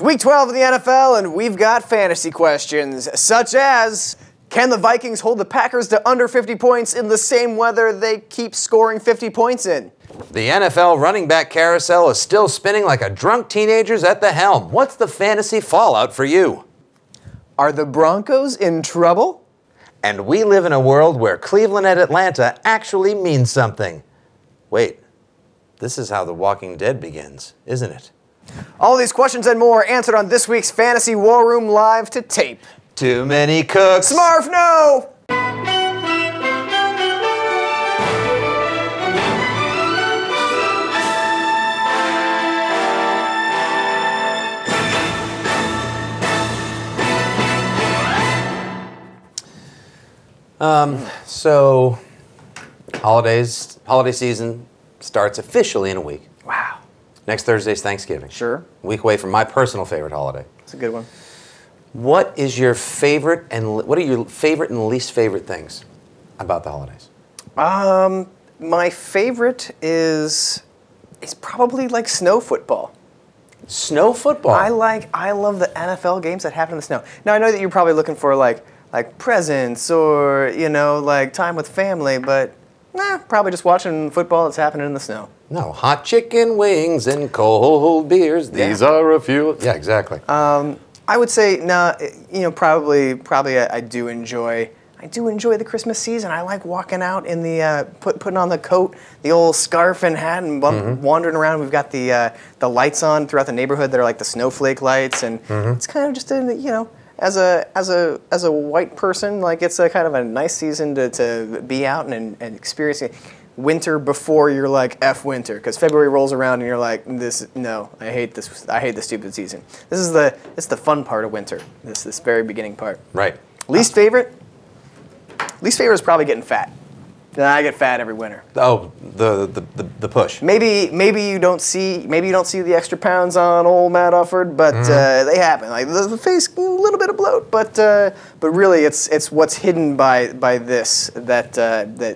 It's week 12 of the NFL, and we've got fantasy questions, such as, can the Vikings hold the Packers to under 50 points in the same weather they keep scoring 50 points in? The NFL running back carousel is still spinning like a drunk teenager's at the helm. What's the fantasy fallout for you? Are the Broncos in trouble? And we live in a world where Cleveland at Atlanta actually means something. Wait, this is how The Walking Dead begins, isn't it? All these questions and more answered on this week's Fantasy War Room Live to Tape. Too many cooks. Smarf, no! So, holiday season starts officially in a week. Wow. Next Thursday's Thanksgiving. Sure. A week away from my personal favorite holiday. That's a good one. What are your favorite and least favorite things about the holidays? My favorite is probably like snow football. Snow football. I love the NFL games that happen in the snow. Now I know that you're probably looking for like presents or like time with family, but probably just watching football that's happening in the snow. No, hot chicken wings and cold beers. These are a few. Yeah, exactly. I would say probably I do enjoy the Christmas season. I like walking out in the putting on the coat, the old scarf and hat, and wandering around. We've got the lights on throughout the neighborhood that are like the snowflake lights, and it's kind of just as a white person, like it's a kind of a nice season to be out and experience it. Winter before you're like F winter, because February rolls around and you're like, I hate the stupid season. It's the fun part of winter. This very beginning part. Right. Least favorite is probably getting fat. I get fat every winter. Oh, the push. Maybe you don't see the extra pounds on old Matt Ufford, but they happen. Like the face, a little bit of bloat, but really it's what's hidden by this that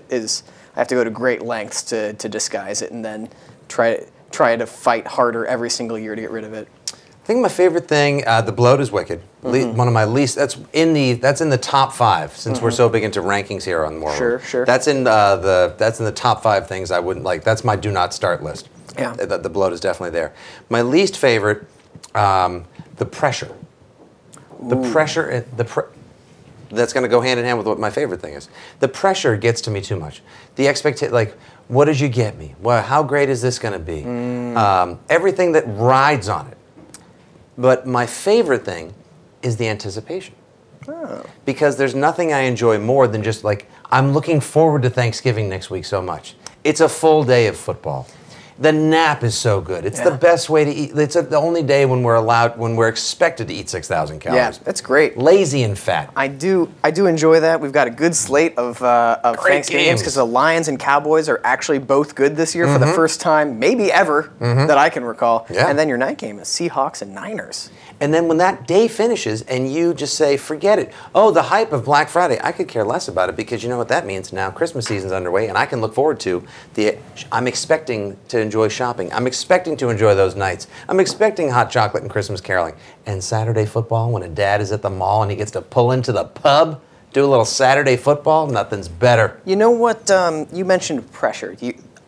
is. I have to go to great lengths to disguise it, and then try to fight harder every single year to get rid of it. I think my favorite thing, the bloat is wicked. One of my least. That's in the top 5. Since we're so big into rankings here on More. Sure. That's in the top 5 things I wouldn't like. That's my do not start list. Yeah. The bloat is definitely there. My least favorite, the pressure. The pressure. That's going to go hand in hand with what my favorite thing is. The pressure gets to me too much. The expectation, like, what did you get me? Well, how great is this going to be? Everything that rides on it. But my favorite thing is the anticipation. Oh. Because there's nothing I enjoy more than just like, I'm looking forward to Thanksgiving next week so much. It's a full day of football. The nap is so good. It's the best way to eat. It's the only day when we're expected to eat 6,000 calories. Yeah, that's great. Lazy and fat. I do enjoy that. We've got a good slate of Thanksgiving games because the Lions and Cowboys are actually both good this year for the first time, maybe ever, that I can recall. Yeah. And then your night game is Seahawks and Niners. And then when that day finishes and you just say, forget it. Oh, the hype of Black Friday. I could care less about it because you know what that means. Now Christmas season's underway and I can look forward to I'm expecting to enjoy shopping. I'm expecting to enjoy those nights. I'm expecting hot chocolate and Christmas caroling. And Saturday football when a dad is at the mall and he gets to pull into the pub, do a little Saturday football, nothing's better. You know what, you mentioned pressure.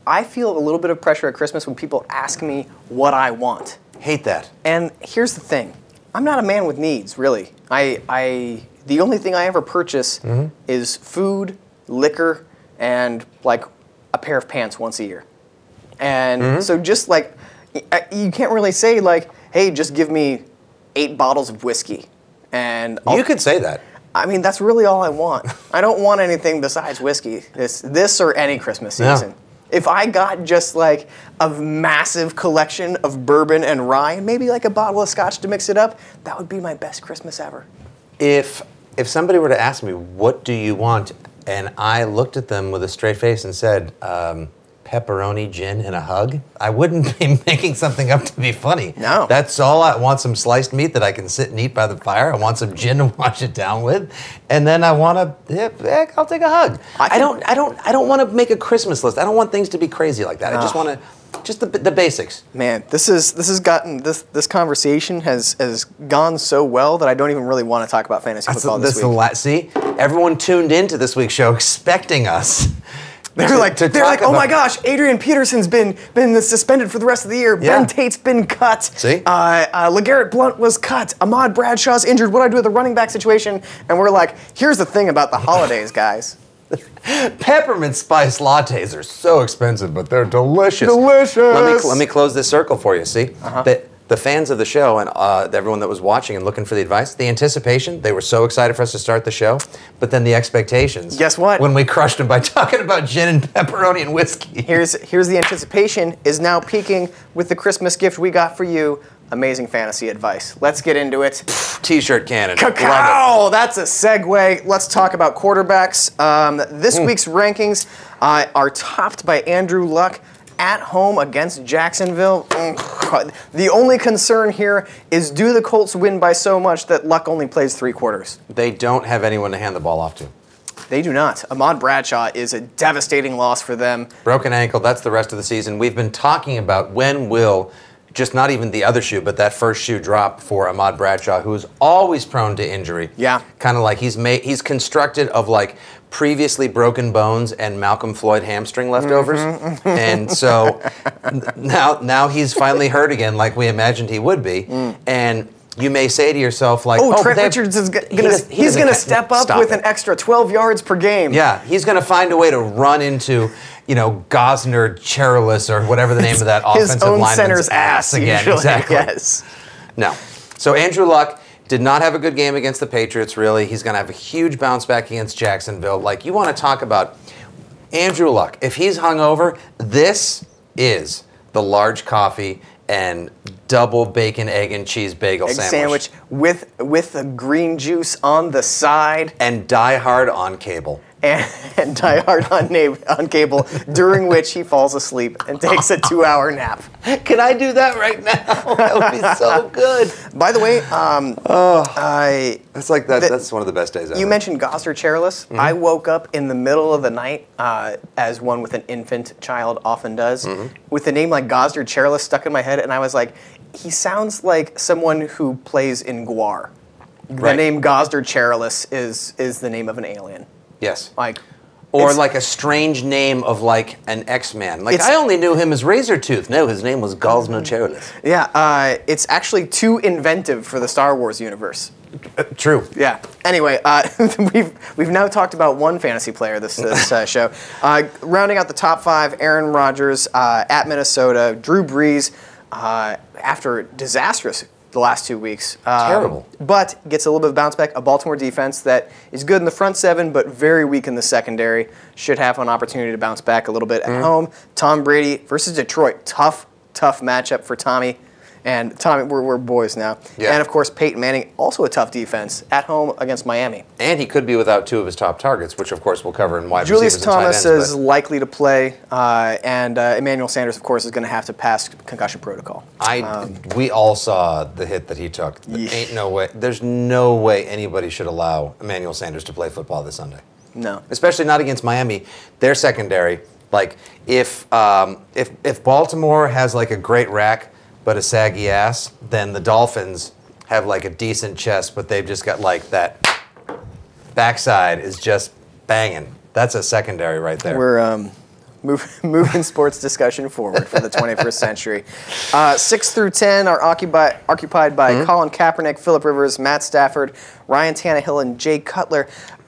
I feel a little bit of pressure at Christmas when people ask me what I want. Hate that. And here's the thing. I'm not a man with needs, really. The only thing I ever purchase is food, liquor, and like a pair of pants once a year. And so just like, you can't really say like, hey, just give me 8 bottles of whiskey. And you could say that. I mean, that's really all I want. I don't want anything besides whiskey, this or any Christmas season. Yeah. If I got just like a massive collection of bourbon and rye and maybe like a bottle of scotch to mix it up, that would be my best Christmas ever. If somebody were to ask me, what do you want? And I looked at them with a straight face and said, pepperoni, gin, and a hug, I wouldn't be making something up to be funny. No. That's all. I want some sliced meat that I can sit and eat by the fire. I want some gin to wash it down with. And then I want I'll take a hug. I don't want to make a Christmas list. I don't want things to be crazy like that. I just want to Just the basics. Man, this conversation has gone so well that I don't even really want to talk about fantasy football this week. See, everyone tuned into this week's show expecting us. They're like, oh my gosh, Adrian Peterson's been suspended for the rest of the year. Yeah. Ben Tate's been cut. See? LeGarrette Blount was cut. Ahmad Bradshaw's injured. What do I do with the running back situation? And we're like, here's the thing about the holidays, guys. Peppermint spice lattes are so expensive, but they're delicious. Delicious. Let me close this circle for you. See, the fans of the show and everyone that was watching and looking for the advice, the anticipation, they were so excited for us to start the show, but then the expectations. Guess what? When we crushed them by talking about gin and pepperoni and whiskey. Here's the anticipation is now peaking with the Christmas gift we got for you. Amazing fantasy advice. Let's get into it. T-shirt cannon. Cacao! That's a segue. Let's talk about quarterbacks. This week's rankings are topped by Andrew Luck at home against Jacksonville. The only concern here is, do the Colts win by so much that Luck only plays 3 quarters? They don't have anyone to hand the ball off to. They do not. Ahmad Bradshaw is a devastating loss for them. Broken ankle, that's the rest of the season. We've been talking about when will, just not even the other shoe, but that first shoe drop for Ahmad Bradshaw, who is always prone to injury. Yeah. Kind of like he's constructed of like previously broken bones and Malcolm Floyd hamstring leftovers. And so now he's finally hurt again like we imagined he would be. And you may say to yourself, like, Trent Richards is going to step up with an extra 12 yards per game. Yeah, he's going to find a way to run into, Gosner Cherilus or whatever the name of that offensive lineman's center's ass again. Usually, exactly. Yes. No. So Andrew Luck did not have a good game against the Patriots, really. He's going to have a huge bounce back against Jacksonville. Like, you want to talk about Andrew Luck. If he's hungover, this is the large coffee and double bacon, egg, and cheese bagel sandwich with a green juice on the side. And Die Hard on cable. And Die Hard on cable, during which he falls asleep and takes a 2-hour nap. Can I do that right now? That would be so good. By the way, It's like that. That's one of the best days ever. You mentioned Gosser Cherilus. I woke up in the middle of the night, as one with an infant child often does, with a name like Gosser Cherilus stuck in my head, and I was like, he sounds like someone who plays in Guar. The name Gosser Cherilus is the name of an alien. Yes. Or like a strange name of like an X-Man. Like, I only knew him as Razortooth. No, his name was Gosner Cherilus. Yeah, it's actually too inventive for the Star Wars universe. True. Yeah. Anyway, we've now talked about one fantasy player this show. Rounding out the top 5, Aaron Rodgers at Minnesota, Drew Brees after disastrous the last 2 weeks. Terrible. But gets a little bit of bounce back. A Baltimore defense that is good in the front 7, but very weak in the secondary. Should have an opportunity to bounce back a little bit at home. Tom Brady versus Detroit. Tough matchup for Tommy. And Tommy, we're boys now. Yeah. And of course, Peyton Manning, also a tough defense at home against Miami. And he could be without 2 of his top targets, which of course we'll cover in wide Julius receivers and tight Thomas ends, is likely to play, and Emmanuel Sanders, of course, is going to have to pass concussion protocol. We all saw the hit that he took. Ain't no way. There's no way anybody should allow Emmanuel Sanders to play football this Sunday. No. Especially not against Miami. Their secondary, like if Baltimore has like a great rack but a saggy ass, then the Dolphins have like a decent chest, but they've just got like that backside is just banging. That's a secondary right there. We're moving sports discussion forward for the 21st century. 6 through 10 are occupied by Colin Kaepernick, Phillip Rivers, Matt Stafford, Ryan Tannehill, and Jay Cutler.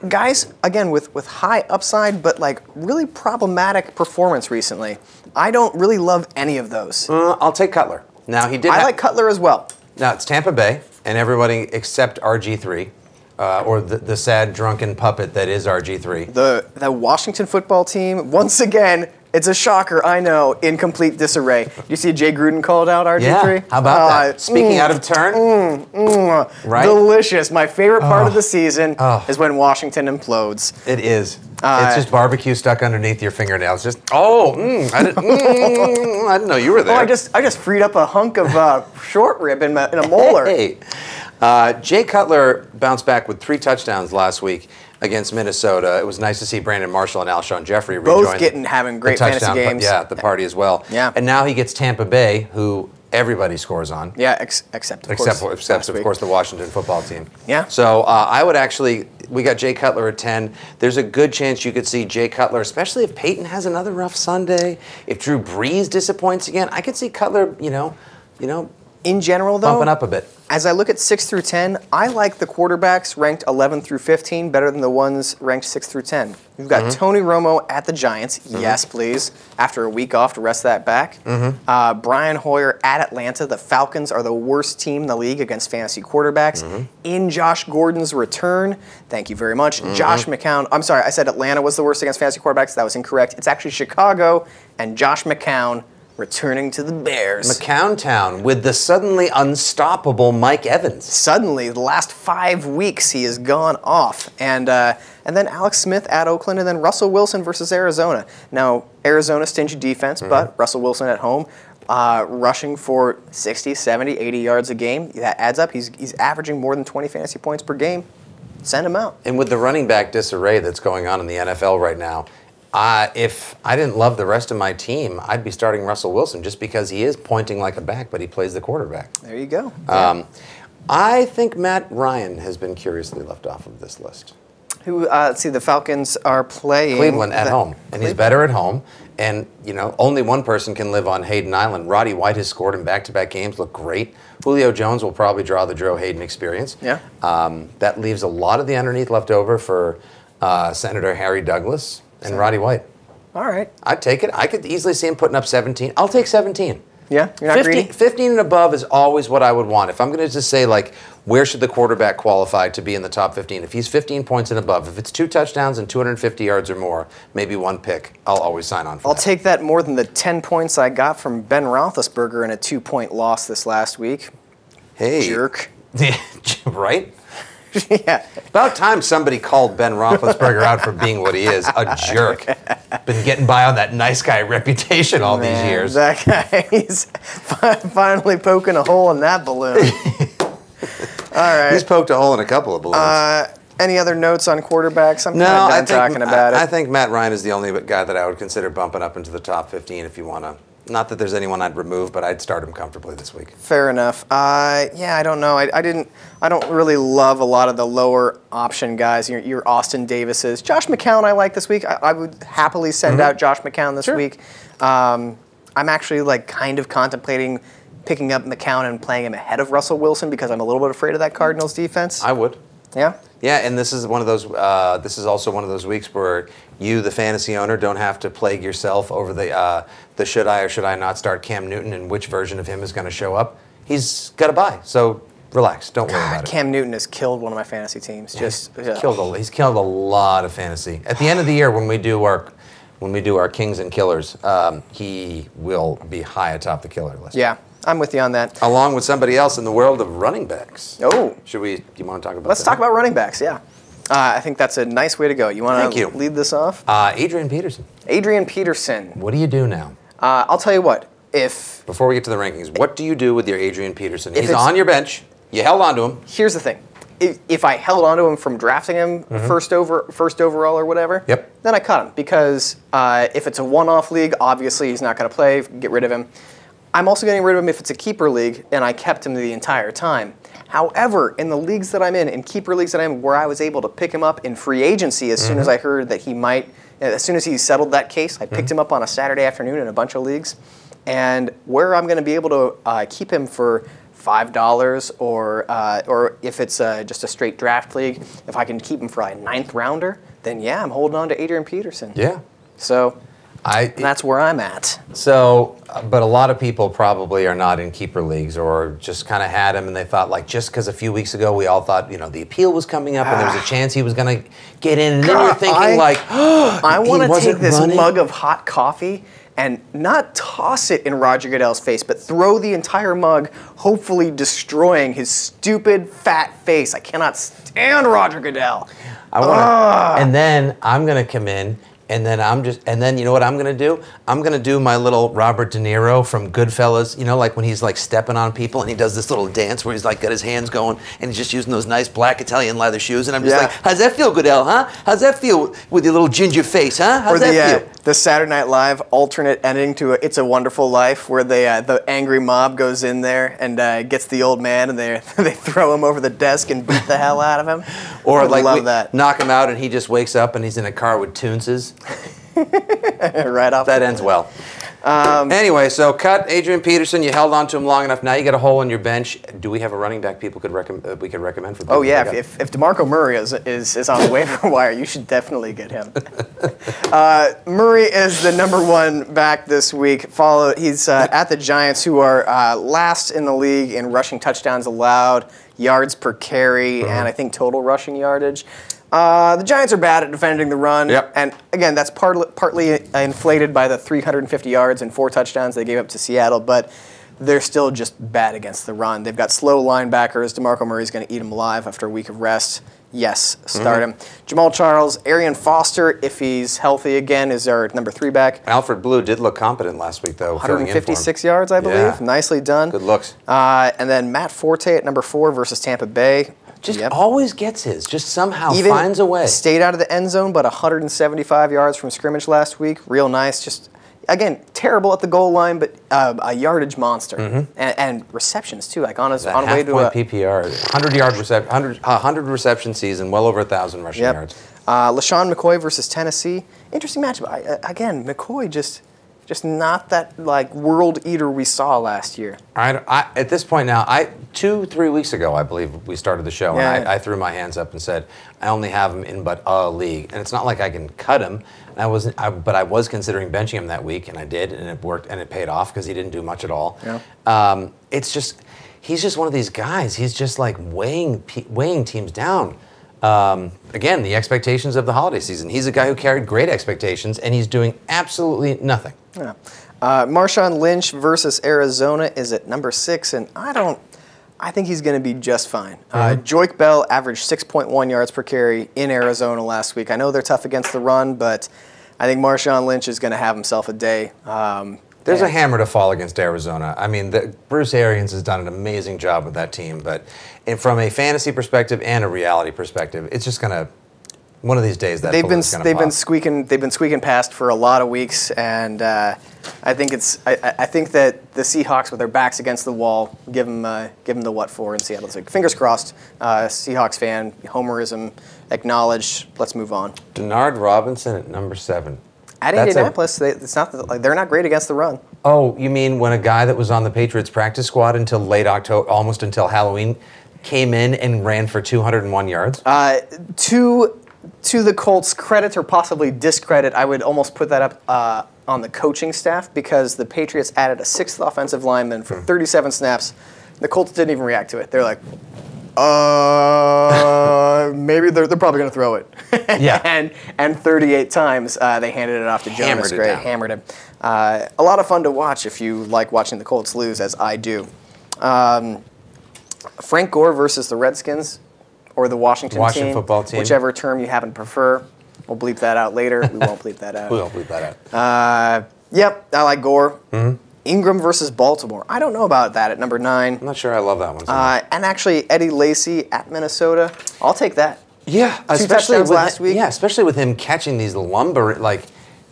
Guys, again, with high upside, but like really problematic performance recently. I don't really love any of those. I'll take Cutler. Now he did. I like Cutler as well. Now it's Tampa Bay, and everybody except RG3, or the sad drunken puppet that is RG3. The Washington football team, once again, it's a shocker, I know, in complete disarray. You see Jay Gruden called out RG3? Yeah, how about that? Speaking out of turn? Right? Delicious. My favorite part of the season is when Washington implodes. It is. It's just barbecue stuck underneath your fingernails. Just, I didn't know you were there. Oh, I just freed up a hunk of short rib in a molar. Hey. Jay Cutler bounced back with 3 touchdowns last week. against Minnesota. It was nice to see Brandon Marshall and Alshon Jeffrey Both rejoin having great fantasy games. The party as well. Yeah. And now he gets Tampa Bay, who everybody scores on. Yeah, except of course the Washington football team. Yeah. So I would actually, we got Jay Cutler at 10. There's a good chance you could see Jay Cutler, especially if Peyton has another rough Sunday. If Drew Brees disappoints again, I could see Cutler, in general, though, bumping up a bit. As I look at 6 through 10, I like the quarterbacks ranked 11 through 15 better than the ones ranked 6 through 10. We've got Tony Romo at the Giants. Yes, please. After a week off to rest that back. Brian Hoyer at Atlanta. The Falcons are the worst team in the league against fantasy quarterbacks. In Josh Gordon's return, thank you very much. Josh McCown. I'm sorry, I said Atlanta was the worst against fantasy quarterbacks. That was incorrect. It's actually Chicago and Josh McCown returning to the Bears. McCown Town with the suddenly unstoppable Mike Evans. Suddenly, the last 5 weeks, he has gone off. And then Alex Smith at Oakland, and then Russell Wilson versus Arizona. Now, Arizona stingy defense, but Russell Wilson at home, rushing for 60, 70, 80 yards a game. That adds up. He's averaging more than 20 fantasy points per game. Send him out. And with the running back disarray that's going on in the NFL right now, if I didn't love the rest of my team, I'd be starting Russell Wilson just because he is pointing like a back, but he plays the quarterback. There you go. I think Matt Ryan has been curiously left off of this list. Let's see, the Falcons are playing Cleveland at home, and he's better at home. And, only one person can live on Hayden Island. Roddy White has scored in back-to-back games, looked great. Julio Jones will probably draw the Joe Hayden experience. Yeah. That leaves a lot of the underneath left over for Senator Harry Douglas and Roddy White. All right. I'd take it. I could easily see him putting up 17. I'll take 17. Yeah? You're not 15, greedy? 15 and above is always what I would want. If I'm going to just say, where should the quarterback qualify to be in the top 15? If he's 15 points and above, if it's 2 touchdowns and 250 yards or more, maybe 1 pick, I'll always sign on for that. I'll take that more than the 10 points I got from Ben Roethlisberger in a 2-point loss this last week. Hey. Jerk. Right? Yeah. About time somebody called Ben Roethlisberger out for being what he is, a jerk. Been getting by on that nice guy reputation all these years. That guy, he's finally poking a hole in that balloon. All right. He's poked a hole in a couple of balloons. Any other notes on quarterbacks? I'm kind of done talking about it. I think Matt Ryan is the only guy that I would consider bumping up into the top 15 if you want to. Not that there's anyone I'd remove, but I'd start him comfortably this week. Fair enough. I don't know. I don't really love a lot of the lower option guys. Your Austin Davises. Josh McCown I like this week. I would happily send out Josh McCown this week. I'm actually kind of contemplating picking up McCown and playing him ahead of Russell Wilson because I'm a little bit afraid of that Cardinals defense. I would. Yeah? Yeah, and this is one of those. This is also one of those weeks where you, the fantasy owner, don't have to plague yourself over the should I or should I not start Cam Newton and which version of him is going to show up. He's got a bye, so relax. Don't worry about it. Cam Newton has killed one of my fantasy teams. He's killed a lot of fantasy. At the end of the year, when we do our Kings and Killers, he will be high atop the killer list. Yeah. I'm with you on that. Along with somebody else in the world of running backs. Oh. Do you want to talk about Let's that? talk about running backs, yeah. I think that's a nice way to go. You want to lead this off? Adrian Peterson. Adrian Peterson. What do you do now? I'll tell you what. Before we get to the rankings, what do you do with your Adrian Peterson? He's on your bench. You held on to him. Here's the thing. If I held on to him from drafting him first overall or whatever, then I cut him. Because if it's a one-off league, obviously he's not going to play. Get rid of him. I'm also getting rid of him if it's a keeper league, and I kept him the entire time. However, in the leagues that I'm in keeper leagues that I'm in, where I was able to pick him up in free agency as soon as I heard that he might, as soon as he settled that case, I picked him up on a Saturday afternoon in a bunch of leagues. And where I'm going to be able to keep him for $5 or if it's just a straight draft league, if I can keep him for a 9th rounder, then yeah, I'm holding on to Adrian Peterson. Yeah. So that's where I'm at. So, but a lot of people probably are not in keeper leagues or just kind of had him and they thought just because a few weeks ago we all thought, the appeal was coming up and there was a chance he was going to get in. And then you're thinking I want to take this mug of hot coffee and not toss it in Roger Goodell's face, but throw the entire mug, hopefully destroying his stupid, fat face. I cannot stand Roger Goodell. And then I'm going to come in And then you know what I'm gonna do? I'm gonna do my little Robert De Niro from Goodfellas. You know, like when he's like stepping on people and he does this little dance where he's like got his hands going and he's just using those nice black Italian leather shoes. And I'm just like, how's that feel, Goodell? Huh? How's that feel with your little ginger face? Huh? How's that feel? The Saturday Night Live alternate ending to It's a Wonderful Life, where the angry mob goes in there and gets the old man, and they throw him over the desk and beat the hell out of him. Or I love that. Knock him out and he just wakes up and he's in a car with Toonses. Right off. That ends well. Anyway, so cut Adrian Peterson. You held on to him long enough. Now you get a hole in your bench. Do we have a running back we could recommend for? Oh yeah, if DeMarco Murray is on the waiver wire, you should definitely get him. Murray is the #1 back this week. He's at the Giants, who are last in the league in rushing touchdowns allowed, yards per carry, and I think total rushing yardage. The Giants are bad at defending the run, and again, that's partly inflated by the 350 yards and 4 touchdowns they gave up to Seattle, but they're still just bad against the run. They've got slow linebackers. DeMarco Murray's going to eat them alive after a week of rest. Yes, start him. Jamal Charles, Arian Foster, if he's healthy again, is our #3 back. Alfred Blue did look competent last week, though. 156 yards, I believe. Yeah. Nicely done. Good looks. And then Matt Forte at #4 versus Tampa Bay. Just always gets his. Just somehow finds a way. Stayed out of the end zone, but 175 yards from scrimmage last week. Real nice. Just, again, terrible at the goal line, but a yardage monster. And receptions, too. Like on way to a PPR. 100 reception season, well over 1,000 rushing yards. LaShawn McCoy versus Tennessee. Interesting matchup. Again, McCoy just not that like world eater we saw last year. At this point now, 2-3 weeks ago, I believe we started the show, and I threw my hands up and said, I only have him in but a league, and it's not like I can cut him. But I was considering benching him that week, and I did, and it worked, and it paid off because he didn't do much at all. Yeah. He's just one of these guys. He's just like weighing teams down. Again, the expectations of the holiday season. He's a guy who carried great expectations, and he's doing absolutely nothing. Yeah. Marshawn Lynch versus Arizona is at #6, and I think he's going to be just fine. Joique Bell averaged 6.1 yards per carry in Arizona last week. I know they're tough against the run, but I think Marshawn Lynch is going to have himself a day. There's a hammer to fall against Arizona. I mean, Bruce Arians has done an amazing job with that team, but from a fantasy perspective and a reality perspective, it's just going to one of these days that they've been squeaking past for a lot of weeks, and I think that the Seahawks with their backs against the wall give them the what for in Seattle. So fingers crossed. Seahawks fan, homerism acknowledged. Let's move on. Denard Robinson at #7. At Indianapolis, they're not great against the run. Oh, you mean when a guy that was on the Patriots practice squad until late October, almost until Halloween, came in and ran for 201 yards? To the Colts' credit or possibly discredit, I would almost put that up on the coaching staff, because the Patriots added a 6th offensive lineman for 37 snaps. The Colts didn't even react to it. They're like, maybe they're probably going to throw it. Yeah. and 38 times they handed it off to Jonas Gray. Hammered him. A lot of fun to watch if you like watching the Colts lose, as I do. Frank Gore versus the Redskins. Or the Washington football team. Whichever term you happen to prefer. We'll bleep that out later. We won't bleep that out. We won't bleep that out. Yep, I like Gore. Ingram versus Baltimore. I don't know about that at #9. I'm not sure I love that one. And actually, Eddie Lacy at Minnesota. I'll take that. Yeah, 2 touchdowns last week. Yeah, especially with him catching these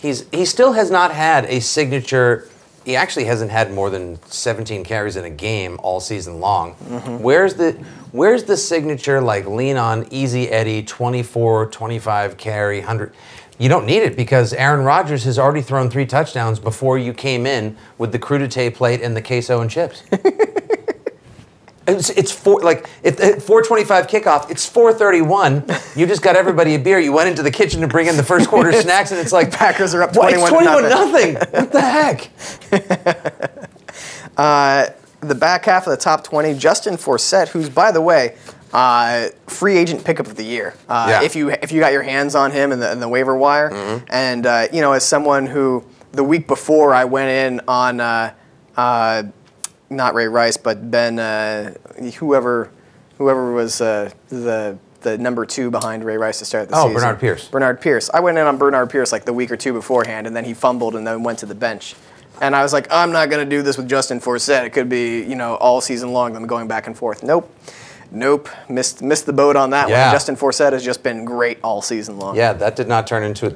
he still has not had a signature. He actually hasn't had more than 17 carries in a game all season long. Where's the signature, like, lean on easy Eddie, 24, 25 carry, 100? You don't need it, because Aaron Rodgers has already thrown 3 touchdowns before you came in with the crudité plate and the queso and chips. It's 4:25 kickoff. It's 4:31. You just got everybody a beer. You went into the kitchen to bring in the first quarter snacks, and it's like Packers are up 21 nothing. What the heck? The back half of the top 20, Justin Forsett, who's, by the way, free agent pickup of the year. If you got your hands on him in the waiver wire, and as someone who the week before I went in on. Not Ray Rice, but Ben, whoever was the the number 2 behind Ray Rice to start the Oh, season. Bernard Pierce. Bernard Pierce. I went in on Bernard Pierce like the week or two beforehand, and then he fumbled and then went to the bench. And I was like, I'm not going to do this with Justin Forsett. It could be, all season long, them going back and forth. Nope. Missed the boat on that Yeah. one. Justin Forsett has just been great all season long. Yeah, that did not turn into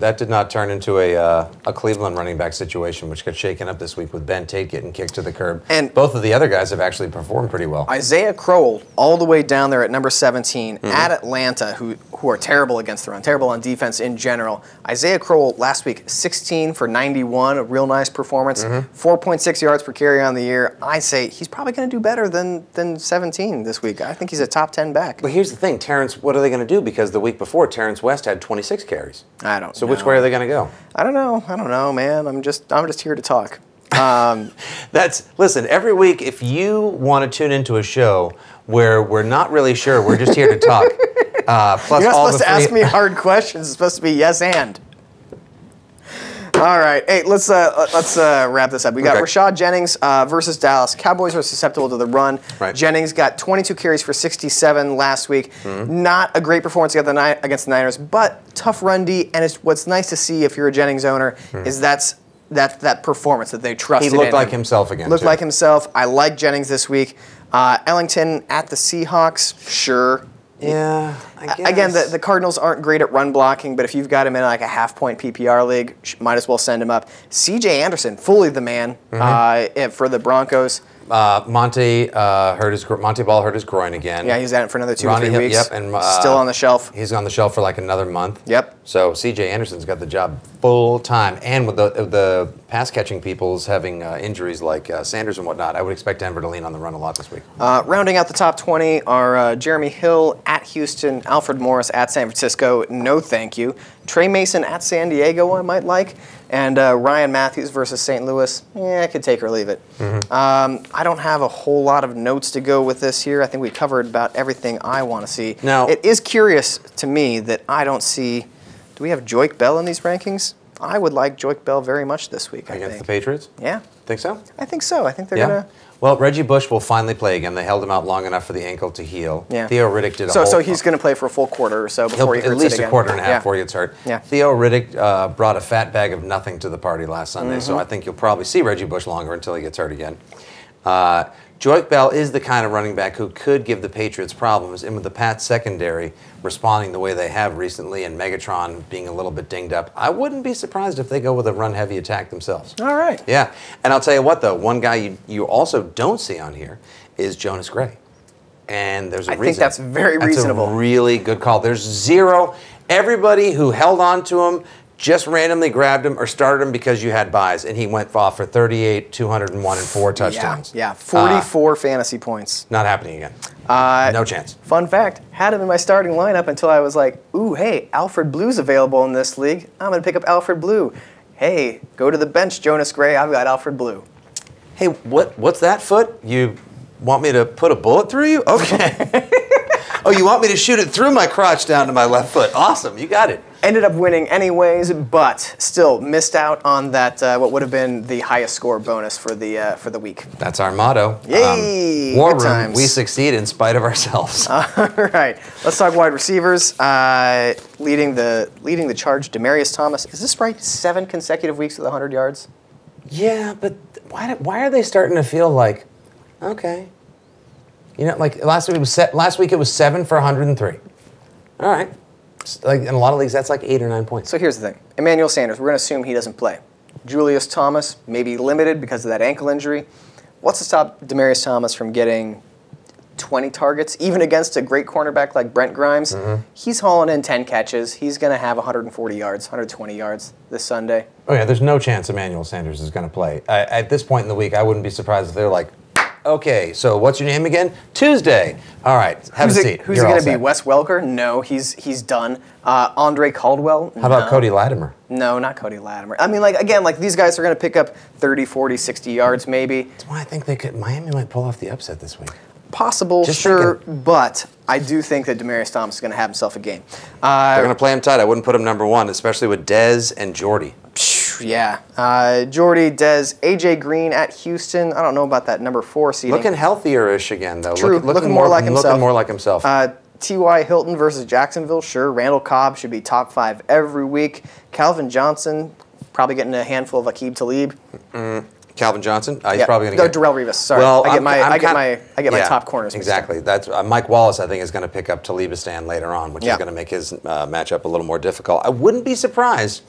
a Cleveland running back situation, which got shaken up this week with Ben Tate getting kicked to the curb. And both of the other guys have actually performed pretty well. Isaiah Crowell, all the way down there at number 17 at Atlanta, who are terrible against the run, terrible on defense in general. Isaiah Crowell last week, 16 for 91, a real nice performance, 4.6 yards per carry on the year. I say he's probably going to do better than 17 this week. I think he's a top 10 back. But here's the thing, what are they going to do? Because the week before, Terrence West had 26 carries. I don't know. So which way are they going to go? I don't know, man. I'm just here to talk. Listen, every week, if you want to tune into a show where we're not really sure, we're just here to talk. Plus You're not all supposed the to ask me hard questions. It's supposed to be yes and. All right, hey, let's wrap this up. We got Okay. Rashad Jennings versus Dallas. Cowboys are susceptible to the run. Right. Jennings got 22 carries for 67 last week. Not a great performance against the Niners, but tough run D. And what's nice to see if you're a Jennings owner is that performance that they trusted He in looked like him. himself again. Looked too. like himself. I like Jennings this week. Ellington at the Seahawks, sure. Yeah, I guess. Again, the Cardinals aren't great at run blocking, but if you've got him in like a half-point PPR league, might as well send him up. C.J. Anderson, fully the man for the Broncos. Monty Ball hurt his groin again. Yeah, he's out for another 2 Ronnie or 3 Hill- weeks. Yep, and still on the shelf. He's on the shelf for like another month. Yep. So C.J. Anderson's got the job full time, and with the pass catching peoples having injuries like Sanders and whatnot, I would expect Denver to lean on the run a lot this week. Rounding out the top 20 are Jeremy Hill at Houston, Alfred Morris at San Francisco, no thank you. Trey Mason at San Diego, I might like. And Ryan Matthews versus St. Louis, I could take or leave it. I don't have a whole lot of notes to go with this here. I think we covered about everything I want to see. Now, it is curious to me that I don't see, do we have Joique Bell in these rankings? I would like Joique Bell very much this week, I Against think. the Patriots? Yeah. Think so? I think so. I think they're going to... Well, Reggie Bush will finally play again. They held him out long enough for the ankle to heal. Yeah. Theo Riddick did a So whole... he's going to play for a full quarter or so before he hurts at least it again. a quarter and a half Yeah. before he gets hurt. Yeah. Theo Riddick brought a fat bag of nothing to the party last Sunday, so Mm-hmm. I think you'll probably see Reggie Bush longer until he gets hurt again. Joique Bell is the kind of running back who could give the Patriots problems, and with the Pats secondary responding the way they have recently and Megatron being a little bit dinged up, I wouldn't be surprised if they go with a run-heavy attack themselves. All right. Yeah, and I'll tell you what, though, one guy you also don't see on here is Jonas Gray. And there's a reason. I think that's very reasonable. That's a really good call. There's zero. Everybody who held on to him just randomly grabbed him or started him because you had buys, and he went off for 38, 201, and 4 touchdowns. Yeah, 44 fantasy points. Not happening again. No chance. Fun fact, had him in my starting lineup until I was like, ooh, hey, Alfred Blue's available in this league. I'm going to pick up Alfred Blue. Hey, go to the bench, Jonas Gray. I've got Alfred Blue. Hey, what's that foot? You want me to put a bullet through you? Okay. Oh, you want me to shoot it through my crotch down to my left foot? Awesome, you got it. Ended up winning anyways, but still missed out on that what would have been the highest score bonus for the week. That's our motto. Yay! War Good Room, times. we succeed in spite of ourselves. All right, let's talk wide receivers. Leading the charge, Demaryius Thomas. Is this right? 7 consecutive weeks with 100 yards. Yeah, but why are they starting to feel like, okay, you know, like last week it was 7 for 103. All right, like in a lot of leagues that's like 8 or 9 points. So here's the thing: Emmanuel Sanders. We're going to assume he doesn't play. Julius Thomas maybe limited because of that ankle injury. What's to stop Demaryius Thomas from getting 20 targets, even against a great cornerback like Brent Grimes? He's hauling in 10 catches. He's going to have 140 yards, 120 yards this Sunday. Oh yeah, there's no chance Emmanuel Sanders is going to play. At this point in the week, I wouldn't be surprised if they're like, okay, so what's your name again? Tuesday. All right, have a seat. Who's You're it all going to be? set. Wes Welker? No, he's done. Andre Caldwell? How about Cody Latimer? No, not Cody Latimer. I mean, like these guys are going to pick up 30, 40, 60 yards maybe. That's why I think Miami might pull off the upset this week. Possible, Just sure, but I do think that Demaryius Thomas is going to have himself a game. They're going to play him tight. I wouldn't put him number 1, especially with Dez and Jordy. Yeah. Jordy, Dez, A.J. Green at Houston. I don't know about that number 4 seeding. Looking healthier-ish again, though. True, looking more like himself. Looking more like himself. T.Y. Hilton versus Jacksonville, sure. Randall Cobb should be top 5 every week. Calvin Johnson, probably getting a handful of Aqib Talib. Calvin Johnson, he's probably going to get. Darrell Revis. Sorry, Well, I get my top corners. Exactly. That's Mike Wallace. I think is going to pick up Talibistan later on, which is going to make his matchup a little more difficult. I wouldn't be surprised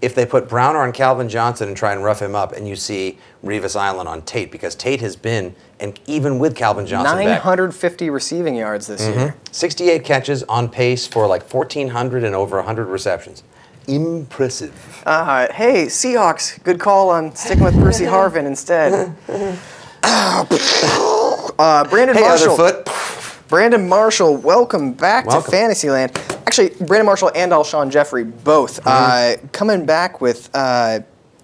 if they put Browner on Calvin Johnson and try and rough him up, and you see Revis Island on Tate, because Tate has been, and even with Calvin Johnson 950 receiving yards this year. 68 catches, on pace for like 1,400 and over 100 receptions. Impressive. Hey, Seahawks, good call on sticking with Percy Harvin instead. Brandon Marshall. Otherfoot. Brandon Marshall, welcome back to Fantasyland. Actually, Brandon Marshall and Alshon Jeffrey both coming back with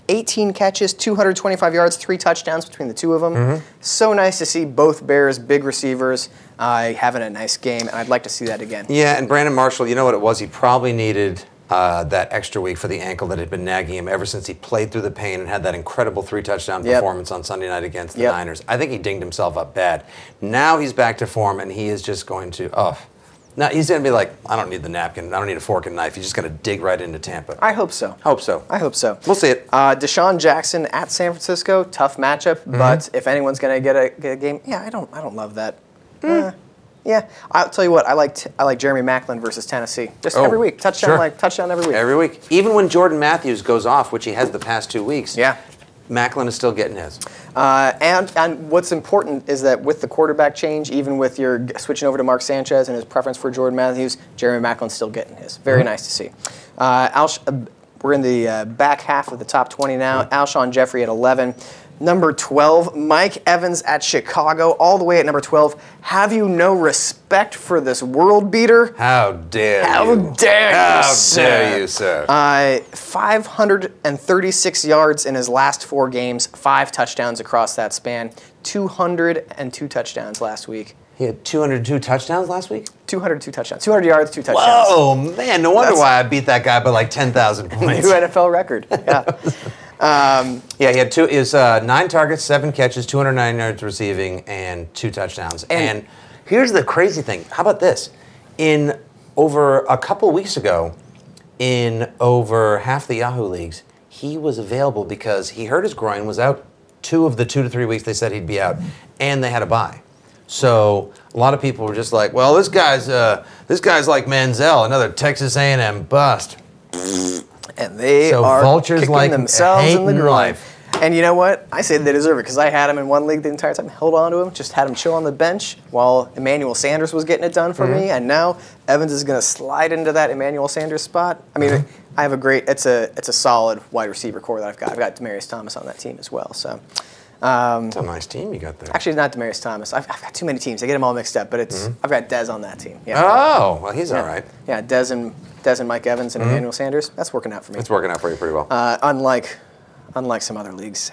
18 catches, 225 yards, 3 touchdowns between the two of them. So nice to see both Bears, big receivers, having a nice game, and I'd like to see that again. Yeah, and Brandon Marshall, you know what it was? He probably needed that extra week for the ankle that had been nagging him ever since he played through the pain and had that incredible 3-touchdown performance on Sunday night against the Niners. I think he dinged himself up bad. Now he's back to form, and he is just going to, now he's going to be like, I don't need the napkin, I don't need a fork and knife. He's just going to dig right into Tampa. I hope so. Hope so. I hope so. We'll see it. Deshaun Jackson at San Francisco, tough matchup, but if anyone's going to get a game, I don't love that. Yeah, I'll tell you what. I like Jeremy Maclin versus Tennessee. Just every week, touchdown every week. Every week, even when Jordan Matthews goes off, which he has the past 2 weeks. Yeah, Maclin is still getting his. And what's important is that with the quarterback change, even with your switching over to Mark Sanchez and his preference for Jordan Matthews, Jeremy Maclin's still getting his. Very nice to see. We're in the back half of the top 20 now. Alshon Jeffrey at 11. Number 12, Mike Evans at Chicago, all the way at number 12. Have you no respect for this world beater? How dare you? How dare you, sir? 536 yards in his last 4 games, 5 touchdowns across that span, 202 touchdowns last week. He had 202 touchdowns last week? 202 touchdowns. 200 yards, 2 touchdowns. Whoa, man, no wonder why I beat that guy by like 10,000 points. New NFL record, yeah. He had 9 targets, 7 catches, 209 yards receiving, and 2 touchdowns. And here's the crazy thing. How about this? In over a couple weeks ago, in over half the Yahoo leagues, he was available because he hurt his groin, was out 2 of the 2 to 3 weeks they said he'd be out, and they had a bye. So a lot of people were just like, well, this guy's like Manziel, another Texas A&M bust. And they are vultures kicking like themselves in the groin. life. And you know what? I say they deserve it because I had him in one league the entire time, held on to him, just had him chill on the bench while Emmanuel Sanders was getting it done for me. And now Evans is going to slide into that Emmanuel Sanders spot. I mean, I have it's a solid wide receiver core that I've got. I've got Demaryius Thomas on that team as well. So. It's a nice team you got there. Actually, it's not Demaryius Thomas. I've got too many teams. I get them all mixed up, but I've got Dez on that team. Yeah. Oh, well, he's all right. Yeah, Dez and Mike Evans and Emmanuel Sanders. That's working out for me. It's working out for you pretty well. Unlike some other leagues.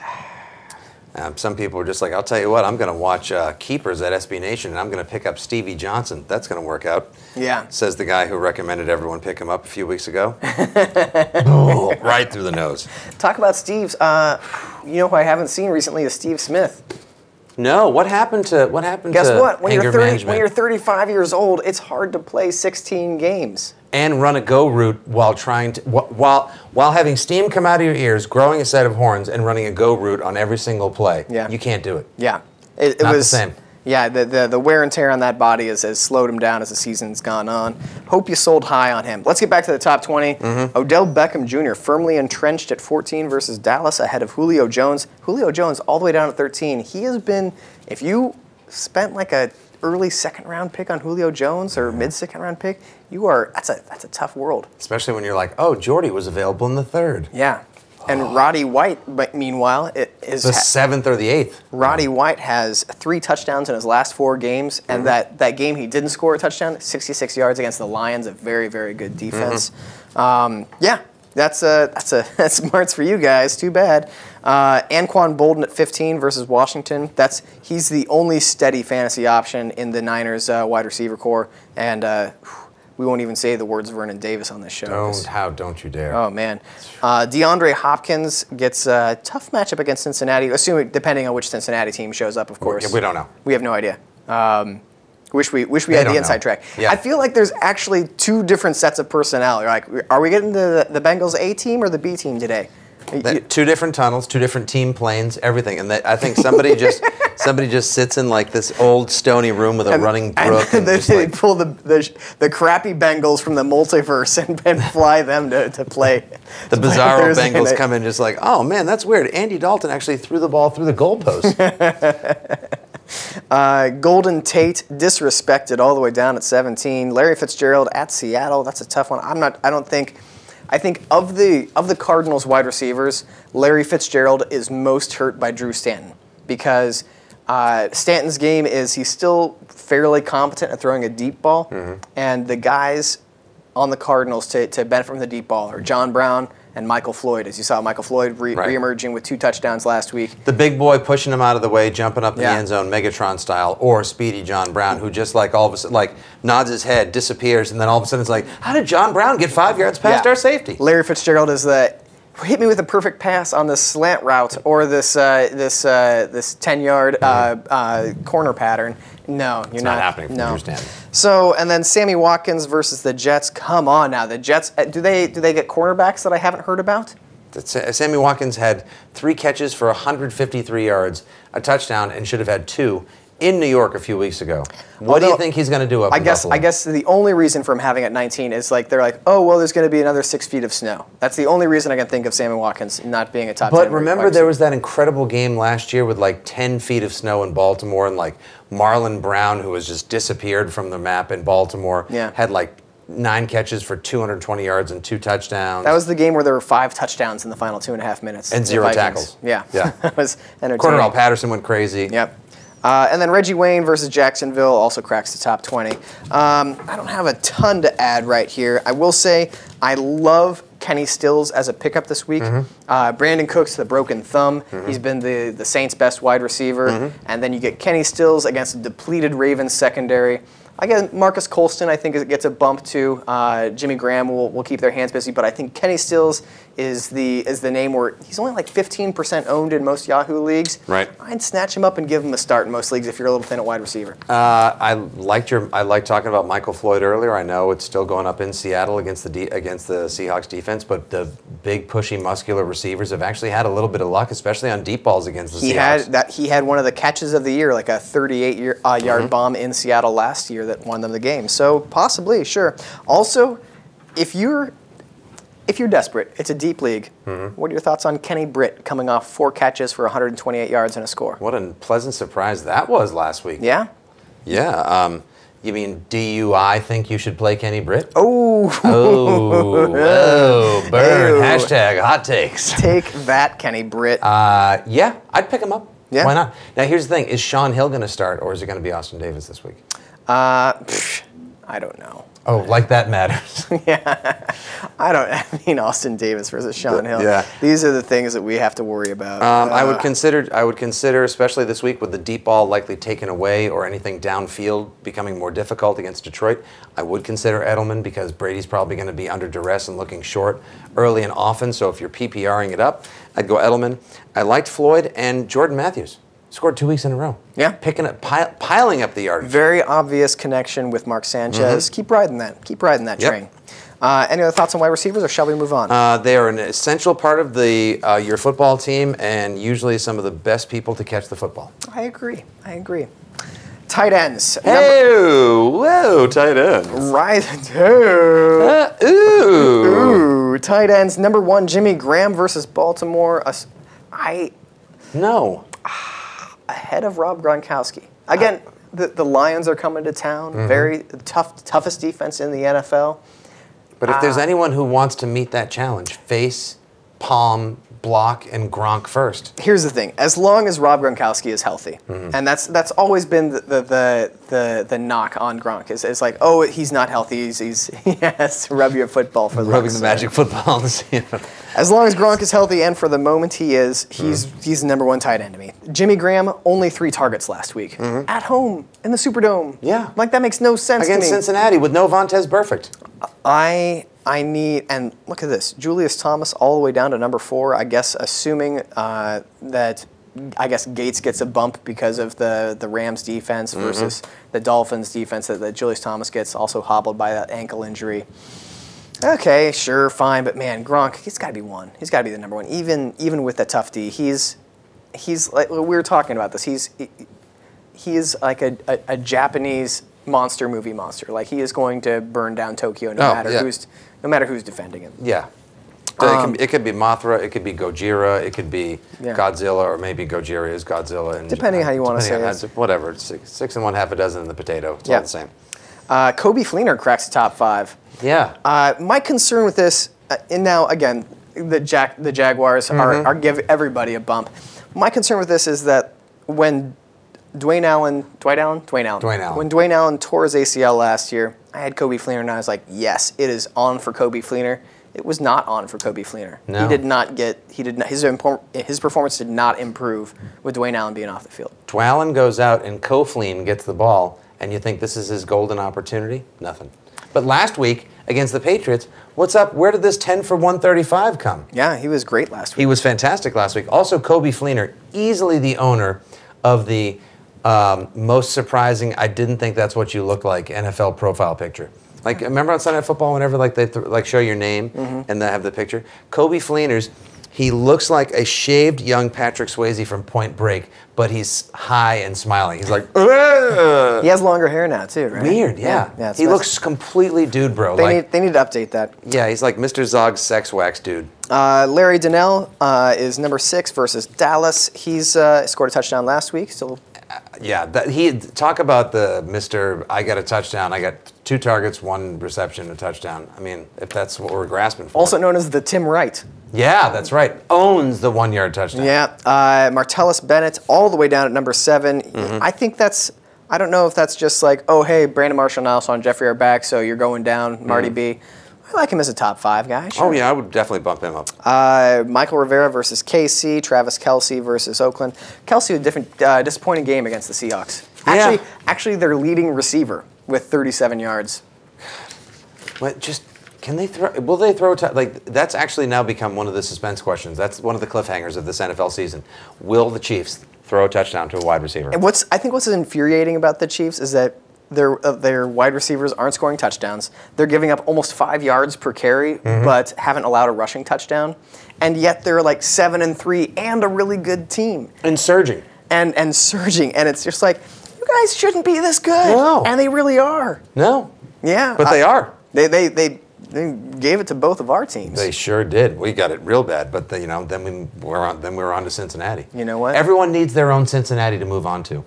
Some people are just like, I'll tell you what, I'm going to watch Keepers at SB Nation, and I'm going to pick up Stevie Johnson. That's going to work out. Yeah. Says the guy who recommended everyone pick him up a few weeks ago. Oh, right through the nose. Talk about Steve's. You know who I haven't seen recently is Steve Smith. No, what happened to Guess what? When anger management? When you're 35 years old, it's hard to play 16 games. And run a go route while trying to while having steam come out of your ears, growing a set of horns, and running a go route on every single play. Yeah. You can't do it. Yeah, it was the same. Yeah, the wear and tear on that body has slowed him down as the season's gone on. Hope you sold high on him. Let's get back to the top 20. Odell Beckham Jr. firmly entrenched at 14 versus Dallas ahead of Julio Jones. Julio Jones all the way down at 13. He has been, if you spent like a early second-round pick on Julio Jones or mid-second-round pick, that's a tough world. Especially when you're like, oh, Jordy was available in the 3rd. Yeah. And Roddy White, meanwhile, is the 7th or the 8th. Roddy White has 3 touchdowns in his last 4 games, and that game he didn't score a touchdown, 66 yards against the Lions, a very, very good defense. Yeah, that's smarts for you guys. Too bad. Anquan Bolden at 15 versus Washington. He's the only steady fantasy option in the Niners wide receiver core, and we won't even say the words Vernon Davis on this show. Don't you dare. Oh, man. DeAndre Hopkins gets a tough matchup against Cincinnati, depending on which Cincinnati team shows up, of course. We don't know. We have no idea. Wish we They had don't the inside know. track. Yeah. I feel like there's actually two different sets of personnel. You're like, are we getting the Bengals A team or the B team today? Two different tunnels, two different team planes, everything. And I think somebody just sits in like this old stony room with a running brook. And just they like, pull the crappy Bengals from the multiverse and fly them to play. the to play Bizarro Thursday Bengals night. come in just like, oh man, that's weird. Andy Dalton actually threw the ball through the goalpost. Golden Tate disrespected all the way down at 17. Larry Fitzgerald at Seattle. That's a tough one. I think of the Cardinals wide receivers, Larry Fitzgerald is most hurt by Drew Stanton because Stanton's game is he's still fairly competent at throwing a deep ball, and the guys on the Cardinals to benefit from the deep ball are John Brown and Michael Floyd. As you saw, Michael Floyd Right. reemerging with 2 touchdowns last week. The big boy pushing him out of the way, jumping up in Yeah. the end zone, Megatron style, or Speedy John Brown, who just like all of a sudden like nods his head, disappears, and then all of a sudden it's like, how did John Brown get 5 yards past Yeah. our safety? Larry Fitzgerald is the hit me with a perfect pass on this slant route or this 10-yard corner pattern. No, you're not happening from no. Drew Stanton. So and then Sammy Watkins versus the Jets. Come on now, the Jets. Do they get cornerbacks that I haven't heard about? Sammy Watkins had 3 catches for 153 yards, a touchdown, and should have had 2 in New York a few weeks ago. What do you Although, think he's going to do up in Buffalo? I guess the only reason for him having at 19 is like they're like, oh well, there's going to be another 6 feet of snow. That's the only reason I can think of Sammy Watkins not being a top 10. But remember, there was that incredible game last year with like 10 feet of snow in Baltimore, and like Marlon Brown, who was just disappeared from the map in Baltimore, Yeah. had like 9 catches for 220 yards and 2 touchdowns. That was the game where there were 5 touchdowns in the final 2.5 minutes. And The 0 Vikings. tackles. Yeah, Yeah. That was entertaining. Cordarrelle Patterson went crazy. Yep. And then Reggie Wayne versus Jacksonville also cracks the top 20. I don't have a ton to add right here. I will say I love Kenny Stills as a pickup this week. Brandon Cooks, the broken thumb. He's been the Saints' best wide receiver. And then you get Kenny Stills against a depleted Ravens secondary. Again, Marcus Colston, I think, gets a bump too. Jimmy Graham will keep their hands busy, but I think Kenny Stills is the name where he's only like 15% owned in most Yahoo leagues. Right. I'd snatch him up and give him a start in most leagues if you're a little thin at wide receiver. I liked talking about Michael Floyd earlier. I know it's still going up in Seattle against the Seahawks defense, but the big, pushy, muscular receivers have actually had a little bit of luck, especially on deep balls against the Seahawks. He had one of the catches of the year, like a 38-yard bomb in Seattle last year that won them the game. So possibly, sure. Also, if you're desperate, it's a deep league. What are your thoughts on Kenny Britt coming off 4 catches for 128 yards and a score? What a pleasant surprise that was last week. Yeah? Yeah. You mean, do you, I think you should play Kenny Britt? Oh, Burn. Ew. Hashtag hot takes. take that, Kenny Britt. Yeah, I'd pick him up. Yeah. Why not? Now, here's the thing. Is Sean Hill going to start, or is it going to be Austin Davis this week? I don't know. Oh, like that matters. I mean Austin Davis versus Sean Hill. Yeah. These are the things that we have to worry about. I would consider, especially this week with the deep ball likely taken away or anything downfield becoming more difficult against Detroit, I would consider Edelman because Brady's probably going to be under duress and looking short early and often. So if you're PPRing it up, I'd go Edelman. I liked Floyd and Jordan Matthews. Scored 2 weeks in a row. Yeah. Picking up, piling up the yardage. Very obvious connection with Mark Sanchez. Keep riding that. Keep riding that Yep. train. Any other thoughts on wide receivers, or shall we move on? They are an essential part of your football team and usually some of the best people to catch the football. I agree. Tight ends. Hey, whoa, tight ends. Ooh. Tight ends. Number 1, Jimmy Graham versus Baltimore. No. Ahead of Rob Gronkowski. Again, the Lions are coming to town. Very toughest defense in the NFL. But if there's anyone who wants to meet that challenge, face, palm, block, and Gronk first. Here's the thing: as long as Rob Gronkowski is healthy, and that's always been the knock on Gronk is like, oh, he's not healthy. He has to rub your football for Rubbing the magic football and see if As long as Gronk is healthy, and for the moment he is, he's the number 1 tight end to me. Jimmy Graham, only 3 targets last week. At home, in the Superdome. Yeah. Like, that makes no sense against to me. Cincinnati with no Vontaze Burfict. I need, and look at this, Julius Thomas all the way down to number 4, I guess assuming that I guess Gates gets a bump because of the Rams defense versus the Dolphins defense that Julius Thomas gets, also hobbled by that ankle injury. Okay, sure, fine, but man, Gronk, he's got to be one. He's got to be the number one, even with the tough D. He's like we were talking about this. He is like a Japanese monster movie monster. Like he is going to burn down Tokyo no matter who's defending him. Yeah. It could be Mothra, it could be Gojira, it could be Godzilla, or maybe Gojira is Godzilla. And depending how you want to say it. Whatever, it's six and one half a dozen in the potato. It's all the same. Coby Fleener cracks the top 5. Yeah. My concern with this, and now again, the Jaguars are give everybody a bump. My concern with this is that when Dwayne Allen, when Dwayne Allen tore his ACL last year, I had Coby Fleener, and I was like, yes, it is on for Coby Fleener. It was not on for Coby Fleener. No. His performance did not improve with Dwayne Allen being off the field. Dwalin goes out and Coughlin gets the ball, and you think this is his golden opportunity? Nothing. But last week against the Patriots, what's up? Where did this 10 for 135 come? Yeah, he was great last week. He was fantastic last week. Also, Coby Fleener, easily the owner of the most surprising, I didn't think that's what you look like, NFL profile picture. Like, remember on Sunday Night Football, whenever like they show your name and they have the picture? Coby Fleener's, he looks like a shaved young Patrick Swayze from Point Break, but he's high and smiling. He's like, ugh. He has longer hair now too, right? Weird, yeah. He looks completely dude bro. They need to update that. Yeah, he's like Mr. Zog's sex wax dude. Larry Donnell is number 6 versus Dallas. He's scored a touchdown last week. Still. Talk about the Mr. I got a touchdown. I got 2 targets, 1 reception, a touchdown. I mean, if that's what we're grasping for. Also known as the Tim Wright. Yeah, that's right. Owns the 1-yard touchdown. Yeah. Martellus Bennett all the way down at number 7. I think I don't know if that's just like, oh, hey, Brandon Marshall and Alshon Jeffrey are back, so you're going down, Marty B. I like him as a top 5 guy. Sure. Oh, yeah, I would definitely bump him up. Michael Rivera versus KC, Travis Kelce versus Oakland. Kelce, a different disappointing game against the Seahawks. Actually, their leading receiver with 37 yards. Can they throw? Will they throw? That's actually now become one of the suspense questions. That's one of the cliffhangers of this NFL season. Will the Chiefs throw a touchdown to a wide receiver? And I think what's infuriating about the Chiefs is that their wide receivers aren't scoring touchdowns. They're giving up almost 5 yards per carry, but haven't allowed a rushing touchdown. And yet they're like 7-3 and a really good team. And surging. And surging. And it's just like, you guys shouldn't be this good. No. And they really are. No. Yeah. But they are. They gave it to both of our teams. They sure did. We got it real bad, but then we were on to Cincinnati. You know what? Everyone needs their own Cincinnati to move on to.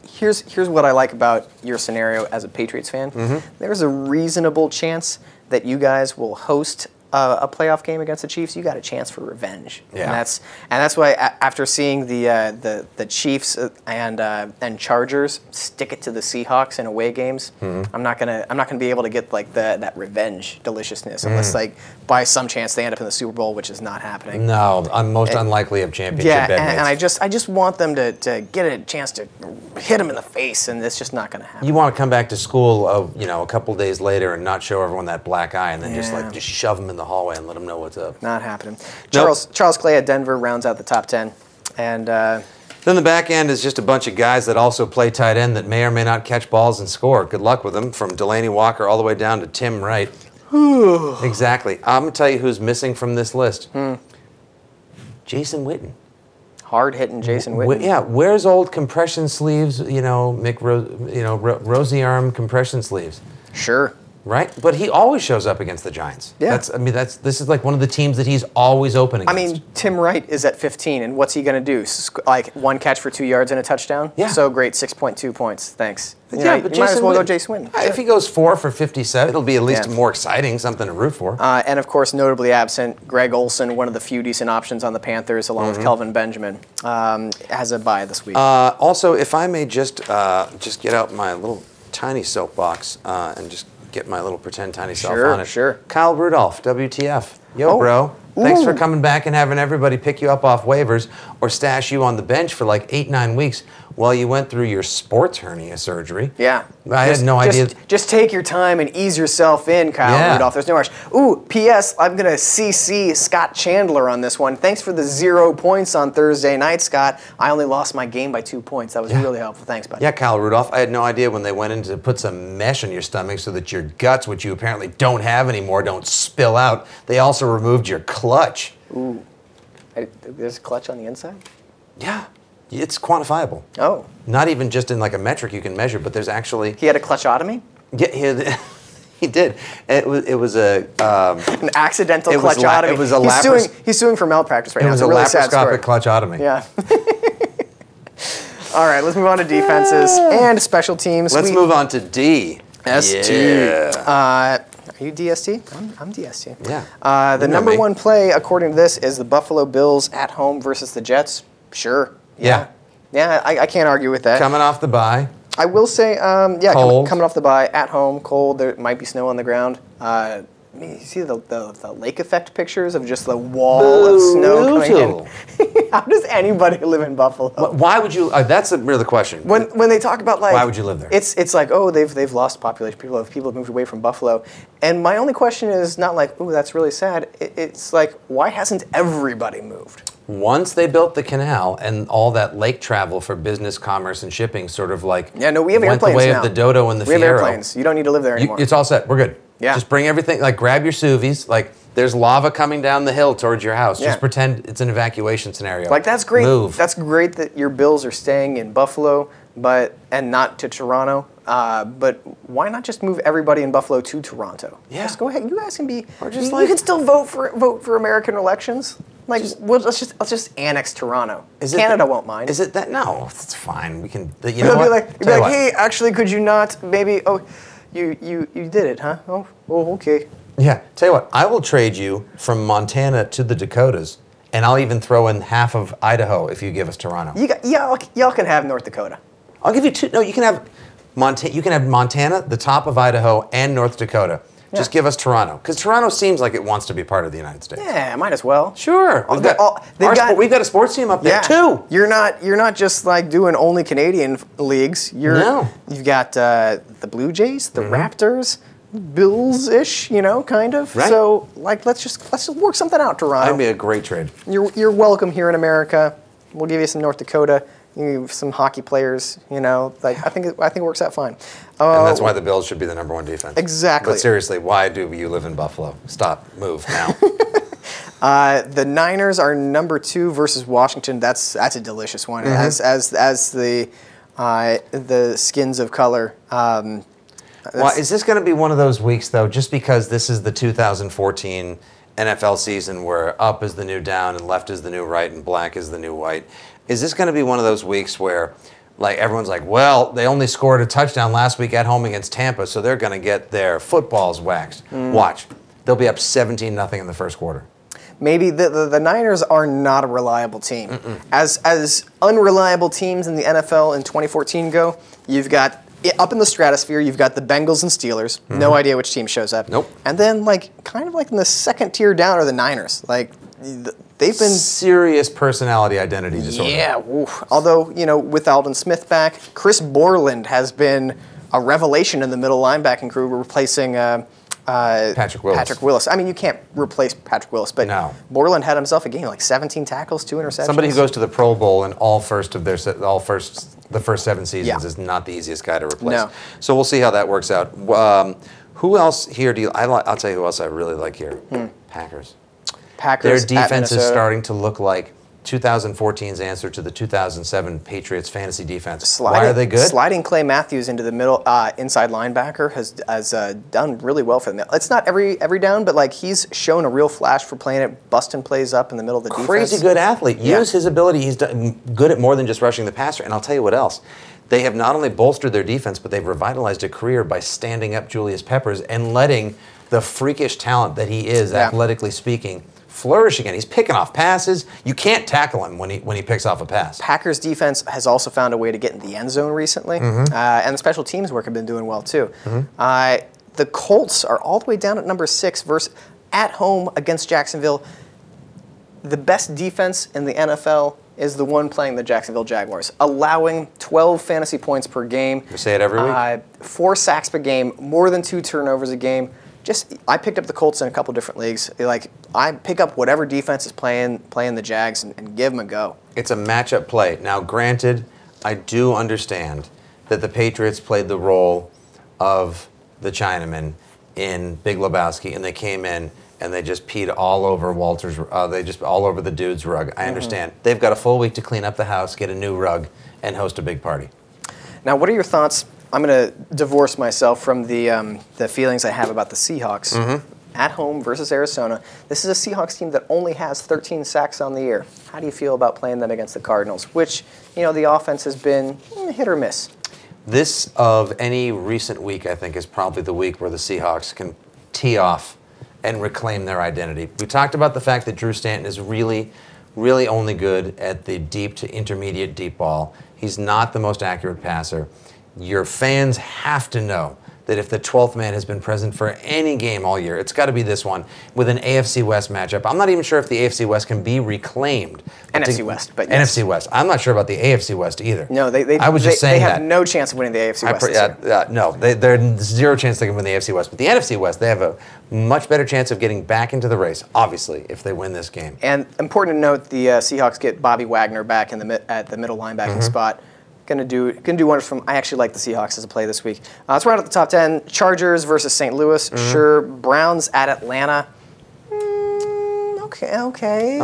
Here's what I like about your scenario as a Patriots fan. There's a reasonable chance that you guys will host a playoff game against the Chiefs. You got a chance for revenge. Yeah. And that's why after seeing the Chiefs and Chargers stick it to the Seahawks in away games, I'm not gonna be able to get like that revenge deliciousness unless like by some chance they end up in the Super Bowl, which is not happening. No, most unlikely of championship. Yeah, and I just want them to get a chance to hit them in the face, and it's just not going to happen. You want to come back to school, a couple days later and not show everyone that black eye, and then just shove them in the hallway and let them know what's up. Not happening. Charles Clay at Denver rounds out the top 10, and then the back end is just a bunch of guys that also play tight end that may or may not catch balls and score. Good luck with them, from Delaney Walker all the way down to Tim Wright. Exactly. I'm going to tell you who's missing from this list. Jason Witten. Hard-hitting Jason Witten. Yeah, where's old compression sleeves, rosy arm compression sleeves? Sure. Right? But he always shows up against the Giants. Yeah. This is like one of the teams that he's always open against. I mean, Tim Wright is at 15, and what's he going to do? Like 1 catch for 2 yards and a touchdown? Yeah. So great, 6.2 points. Thanks. But you might as well go Jason Witten. If he goes 4 for 57, it'll be at least more exciting, something to root for. And of course, notably absent, Greg Olsen, one of the few decent options on the Panthers, along with Kelvin Benjamin, has a bye this week. Also, if I may just get out my little tiny soapbox and just get my little pretend tiny self on it. Sure. Kyle Rudolph, WTF. Yo, bro. Thanks for coming back and having everybody pick you up off waivers or stash you on the bench for like 8-9 weeks. while you went through your sports hernia surgery. Yeah. I had no idea. Just take your time and ease yourself in, Kyle Rudolph. There's no rush. Ooh, P.S. I'm going to CC Scott Chandler on this one. Thanks for the 0 points on Thursday night, Scott. I only lost my game by 2 points. That was really helpful. Thanks, buddy. Yeah, Kyle Rudolph. I had no idea when they went in to put some mesh in your stomach so that your guts, which you apparently don't have anymore, don't spill out. They also removed your clutch. Ooh. There's a clutch on the inside? Yeah. It's quantifiable. Oh. Not even just in like a metric you can measure, but there's actually... He had a clutchotomy? Yeah, he did. It was a... an accidental clutchotomy. It was a he's suing for malpractice right now. It was a a really sad story. laparoscopic clutchotomy. Yeah. All right, let's move on to defenses and special teams. Let's move on to D. ST. Yeah. Are you DST? I'm DST. Yeah. The number one play, according to this, is the Buffalo Bills at home versus the Jets. Sure. Yeah. Yeah, I can't argue with that. Coming off the bye. I will say, Cold. coming off the bye, at home, cold, there might be snow on the ground. You see the lake effect pictures of just the wall of snow coming in? How does anybody live in Buffalo? Why would you? That's really the question. When they talk about like, why would you live there? It's like, oh, they've lost population. People have moved away from Buffalo, and my only question is not like, oh, that's really sad. It's like, why hasn't everybody moved? Once they built the canal and all that lake travel for business, commerce, and shipping, sort of like we have went airplanes the way now. of the dodo and the We have Fiero. airplanes. You don't need to live there anymore. It's all set. We're good. Yeah. Just bring everything. Like grab your SUVs. Like there's lava coming down the hill towards your house. Yeah. Just pretend it's an evacuation scenario. Like that's great. Move. That's great that your Bills are staying in Buffalo, and not to Toronto. But why not just move everybody in Buffalo to Toronto? Yeah. Just go ahead. You guys can be. Or just you can still vote for American elections. Like let's just annex Toronto. Canada won't mind. Is it that? No, it's fine. We can. You know You'll what? be like, hey, actually, could you not maybe? Oh, you did it, huh? Oh, okay. Yeah. Tell you what, I will trade you from Montana to the Dakotas, and I'll even throw in half of Idaho if you give us Toronto. Y'all can have North Dakota. I'll give you two. No, you can have Montana. You can have Montana, the top of Idaho, and North Dakota. Yeah. Just give us Toronto, because Toronto seems like it wants to be part of the United States. Yeah, might as well. Sure. We've got a sports team up there too. You're not just like doing only Canadian leagues. You've got the Blue Jays, the Raptors, Bills-ish, kind of. Right. So like let's just work something out, Toronto. That'd be a great trade. You're welcome here in America. We'll give you some North Dakota. You have some hockey players, I think it works out fine. And that's why the Bills should be the number one defense. Exactly. But seriously, why do you live in Buffalo? Stop. Move now. The Niners are number 2 versus Washington. That's a delicious one. As the skins of color. Is this going to be one of those weeks though? Just because this is the 2014 NFL season where up is the new down and left is the new right and black is the new white. Is this going to be one of those weeks where, like, everyone's like, well, they only scored a touchdown last week at home against Tampa, so they're going to get their footballs waxed. Watch. They'll be up 17-0 in the first quarter. Maybe the Niners are not a reliable team. As unreliable teams in the NFL in 2014 go, you've got, up in the stratosphere, you've got the Bengals and Steelers. No idea which team shows up. Nope. And then, kind of in the second tier down are the Niners. They've been serious personality identity disorder. Yeah. Oof. Although, with Aldon Smith back, Chris Borland has been a revelation in the middle linebacking crew, replacing Patrick Willis. I mean, you can't replace Patrick Willis, but no. Borland had himself a game, 17 tackles, 2 interceptions. Somebody who goes to the Pro Bowl in the first 7 seasons is not the easiest guy to replace. No. So we'll see how that works out. Who else here I'll tell you who else I really like here. Packers. Their defense is starting to look like 2014's answer to the 2007 Patriots fantasy defense. Why are they good? Sliding Clay Matthews into the middle inside linebacker has done really well for them. It's not every down, but he's shown a real flash for playing it, busting plays up in the middle of the defense. Crazy good athlete. Use his ability. He's good at more than just rushing the passer. And I'll tell you what else. They have not only bolstered their defense, but they've revitalized a career by standing up Julius Peppers and letting the freakish talent that he is, athletically speaking, flourish again. He's picking off passes. You can't tackle him when he picks off a pass. Packers defense has also found a way to get in the end zone recently, and the special teams work have been doing well too. The Colts are all the way down at number 6 versus at home against Jacksonville. The best defense in the NFL is the one playing the Jacksonville Jaguars, allowing 12 fantasy points per game. You say it every week. 4 sacks per game, more than 2 turnovers a game. I picked up the Colts in a couple different leagues. Like, I pick up whatever defense is playing the Jags and give them a go. It's a matchup play. Now, granted, I do understand that the Patriots played the role of the Chinaman in Big Lebowski, and they came in and they just peed all over all over the dude's rug. I understand. They've got a full week to clean up the house, get a new rug, and host a big party. Now, what are your thoughts? I'm going to divorce myself from the feelings I have about the Seahawks. At home versus Arizona. This is a Seahawks team that only has 13 sacks on the year. How do you feel about playing them against the Cardinals, which, the offense has been hit or miss? This, of any recent week, I think, is probably the week where the Seahawks can tee off and reclaim their identity. We talked about the fact that Drew Stanton is really, really only good at the deep to intermediate deep ball. He's not the most accurate passer. Your fans have to know that if the 12th man has been present for any game all year, it's got to be this one with an AFC West matchup. I'm not even sure if the AFC West can be reclaimed. NFC West, but yes. NFC West. I'm not sure about the AFC West either. No, I was just saying they have no chance of winning the AFC West. No, there's zero chance they can win the AFC West. But the NFC West, they have a much better chance of getting back into the race, obviously, if they win this game. And important to note, the Seahawks get Bobby Wagner back at the middle linebacking spot. Gonna do wonders from. I actually like the Seahawks as a play this week. Let's round out the top 10. Chargers versus St. Louis. Sure. Browns at Atlanta. Okay.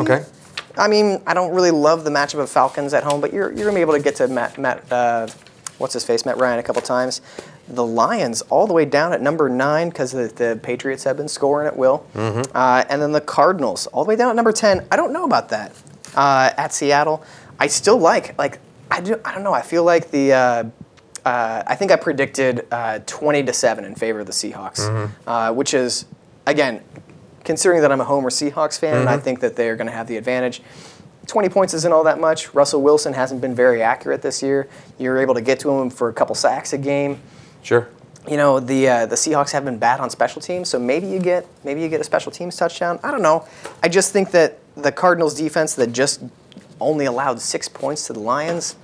I mean, I don't really love the matchup of Falcons at home, but you're gonna be able to get to Matt Ryan a couple times. The Lions all the way down at number 9 because the Patriots have been scoring at will. And then the Cardinals all the way down at number 10. I don't know about that. At Seattle, I still like. I don't know. I feel like I think I predicted 20-7 in favor of the Seahawks, which is, again, considering that I'm a Homer Seahawks fan, I think that they're going to have the advantage. 20 points isn't all that much. Russell Wilson hasn't been very accurate this year. You're able to get to him for a couple sacks a game. Sure. The Seahawks have been bad on special teams, so maybe you get a special teams touchdown. I don't know. I just think that the Cardinals defense that just only allowed 6 points to the Lions.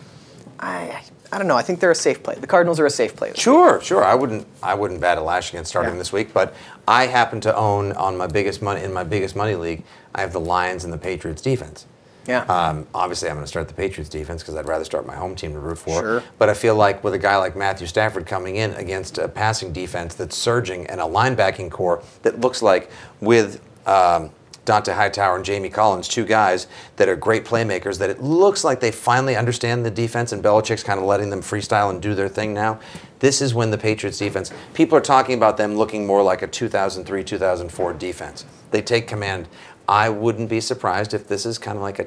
I don't know. I think they're a safe play. The Cardinals are a safe play. Sure. I wouldn't bat a lash against starting this week, but I happen to own in my biggest money league. I have the Lions and the Patriots defense. Yeah. Obviously, I'm going to start the Patriots defense because I'd rather start my home team to root for. Sure. But I feel like with a guy like Matthew Stafford coming in against a passing defense that's surging and a linebacking core that looks like with Dante Hightower and Jamie Collins, 2 guys that are great playmakers, that it looks like they finally understand the defense, and Belichick's kind of letting them freestyle and do their thing now. This is when the Patriots defense, people are talking about them looking more like a 2003, 2004 defense. They take command. I wouldn't be surprised if this is kind of like a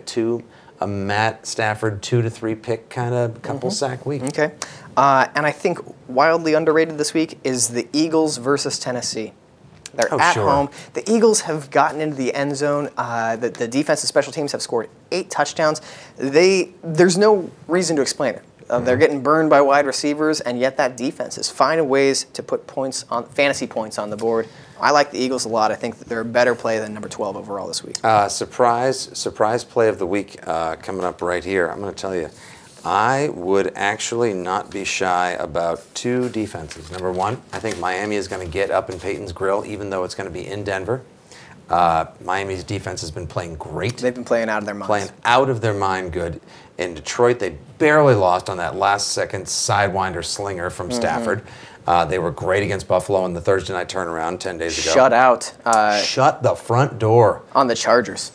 Matt Stafford 2 to 3 pick kind of couple sack week. Okay. And I think wildly underrated this week is the Eagles versus Tennessee. They're at home. The Eagles have gotten into the end zone. The defense and special teams have scored 8 touchdowns. There's no reason to explain it. They're getting burned by wide receivers, and yet that defense is finding ways to put fantasy points on the board. I like the Eagles a lot. I think that they're a better play than number 12 overall this week. Surprise play of the week coming up right here. I'm going to tell you, I would actually not be shy about 2 defenses. Number 1, I think Miami is going to get up in Peyton's grill, even though it's going to be in Denver. Miami's defense has been playing great. They've been playing out of their minds. Playing out of their mind good. In Detroit, they barely lost on that last-second sidewinder slinger from Stafford. They were great against Buffalo in the Thursday night turnaround 10 days ago. Shut out. Shut the front door. On the Chargers.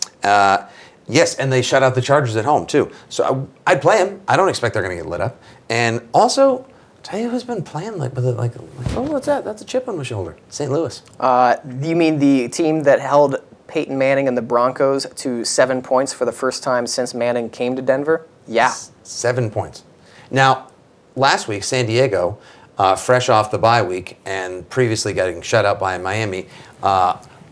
Yes, and they shut out the Chargers at home, too. So I'd play them. I don't expect they're going to get lit up. And also, tell you who's been playing oh, what's that? That's a chip on my shoulder. St. Louis. You mean the team that held Peyton Manning and the Broncos to 7 points for the first time since Manning came to Denver? Yeah. 7 points. Now, last week, San Diego, fresh off the bye week and previously getting shut out by Miami,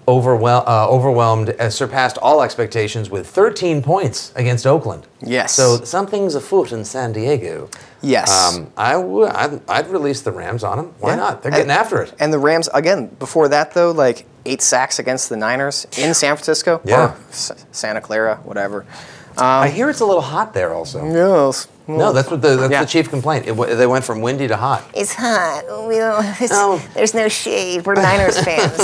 overwhelmed, surpassed all expectations with 13 points against Oakland. Yes. So something's afoot in San Diego. Yes. I'd release the Rams on them. Why not? They're getting after it. And the Rams, again, before that, though, 8 sacks against the Niners in San Francisco. Yeah. Or Santa Clara, whatever. I hear it's a little hot there also. Yes. No, that's the chief complaint. They went from windy to hot. It's hot. There's no shade. We're Niners fans.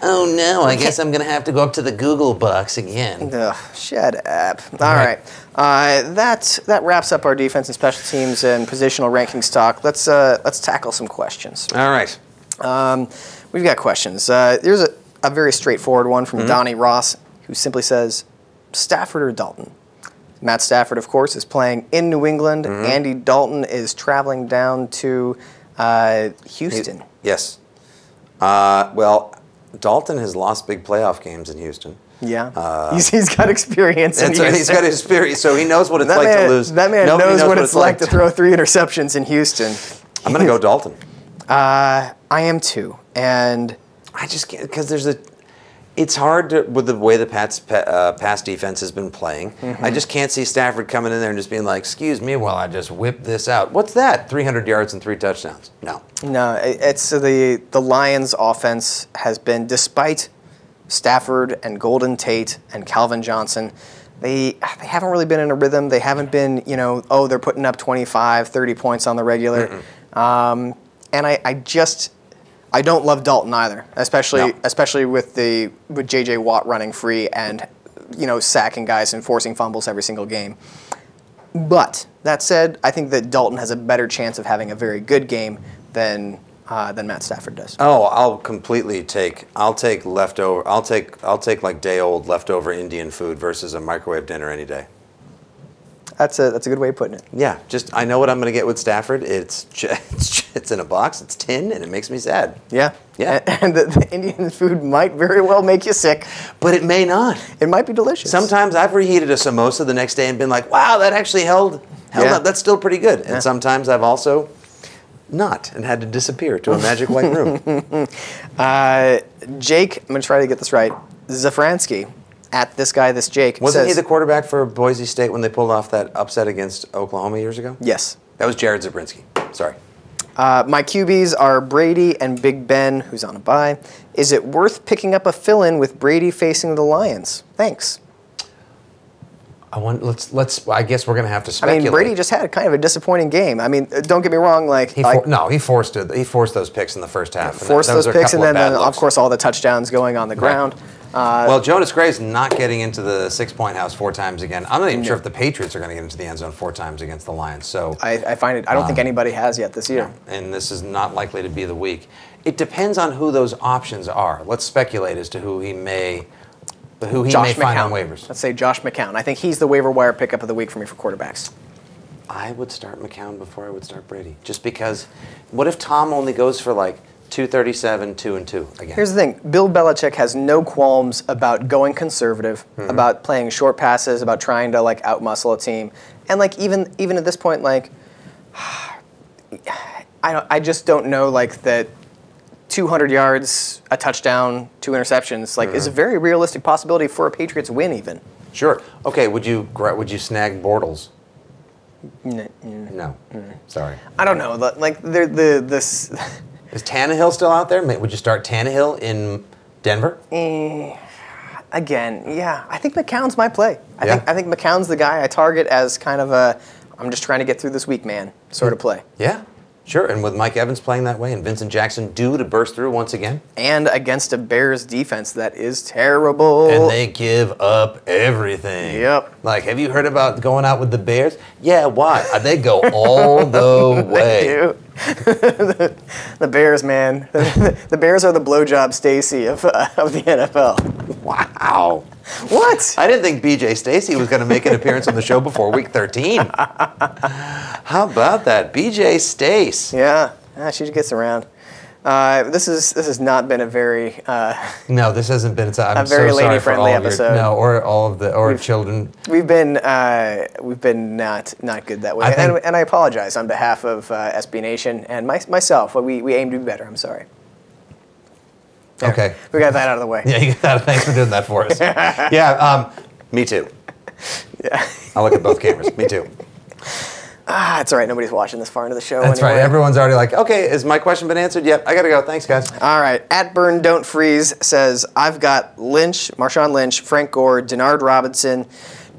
Oh no, I guess I'm going to have to go up to the Google box again. Ugh, shut up. All right. That wraps up our defense and special teams and positional ranking stock. Let's tackle some questions. All right. We've got questions. Here's a very straightforward one from Donnie Ross, who simply says, Stafford or Dalton? Matt Stafford, of course, is playing in New England. Andy Dalton is traveling down to Houston. Yes. Well, Dalton has lost big playoff games in Houston. Yeah. He's got experience in Houston. He's got experience, so he knows what it's like to lose. That man knows what it's like to throw 3 interceptions in Houston. I'm going to go Dalton. I am too. And I just can't, because it's hard with the way the pass defense has been playing. I just can't see Stafford coming in there and just being like, excuse me while I just whip this out. What's that? 300 yards and 3 touchdowns. No. No, it's the Lions offense has been, despite Stafford and Golden Tate and Calvin Johnson, they haven't really been in a rhythm. They haven't been, they're putting up 25, 30 points on the regular. And I don't love Dalton either, especially with J.J. Watt running free and sacking guys and forcing fumbles every single game. But that said, I think that Dalton has a better chance of having a very good game than Matt Stafford does. Oh, I'll take leftover. I'll take like day old leftover Indian food versus a microwave dinner any day. That's a good way of putting it. Yeah, I know what I'm going to get with Stafford. It's in a box, it's tin, and it makes me sad. Yeah. Yeah. And the Indian food might very well make you sick. But it may not. It might be delicious. Sometimes I've reheated a samosa the next day and been like, wow, that actually held up. That's still pretty good. And sometimes I've also not and had to disappear to a magic white room. Jake, I'm going to try to get this right, Zafransky, at this guy, this Jake. Wasn't he the quarterback for Boise State when they pulled off that upset against Oklahoma years ago? Yes. That was Jared Zabrinsky. Sorry. My QBs are Brady and Big Ben, who's on a bye. Is it worth picking up a fill-in with Brady facing the Lions? Thanks. I guess we're going to have to speculate. I mean, Brady just had kind of a disappointing game. I mean, don't get me wrong. He forced it. He forced those picks in the first half. Forced those picks, and then of course all the touchdowns going on the ground. Well, Jonas Gray's not getting into the 6-point house 4 times again. I'm not even sure if the Patriots are going to get into the end zone 4 times against the Lions. So I find it. I don't think anybody has yet this year. No, and this is not likely to be the week. It depends on who those options are. Let's speculate as to who he may find on waivers. Let's say Josh McCown. I think he's the waiver wire pickup of the week for me for quarterbacks. I would start McCown before I would start Brady, just because. What if Tom only goes for like 237, 2-2 again? Here's the thing: Bill Belichick has no qualms about going conservative, about playing short passes, about trying to outmuscle a team, and even at this point, I just don't know that 200 yards, a touchdown, 2 interceptions, is a very realistic possibility for a Patriots win even. Sure. Okay, would you snag Bortles? No. Sorry. I don't know. This. Is Tannehill still out there? Would you start Tannehill in Denver? Again, yeah. I think McCown's my play. I think McCown's the guy I target as kind of a I'm just trying to get through this week, man, sort of play. Yeah. Sure, and with Mike Evans playing that way and Vincent Jackson due to burst through once again. And against a Bears defense that is terrible. And they give up everything. Yep. Have you heard about going out with the Bears? Yeah, why? They go all the way. They do. The Bears, man. The Bears are the blowjob Stacy of the NFL. Wow. What? I didn't think B.J. Stacy was going to make an appearance on the show before week 13. How about that? B.J. Stace. Yeah. She gets around. This has not been a very no, this hasn't been. I'm a very so sorry lady-friendly episode. Or all of the children. We've been not good that way, and I apologize on behalf of SB Nation and myself. We aim to be better. I'm sorry. There. Okay, we got that out of the way. Yeah, you got that. Thanks for doing that for us. Yeah, me too. Yeah, I'll look at both cameras. Me too. It's all right. Nobody's watching this far into the show. That's anyway. right. Everyone's already like, okay, has my question been answered? Yep, I got to go. Thanks, guys. All right. At Burn Don't Freeze says, I've got Lynch, Marshawn Lynch, Frank Gore, Denard Robinson,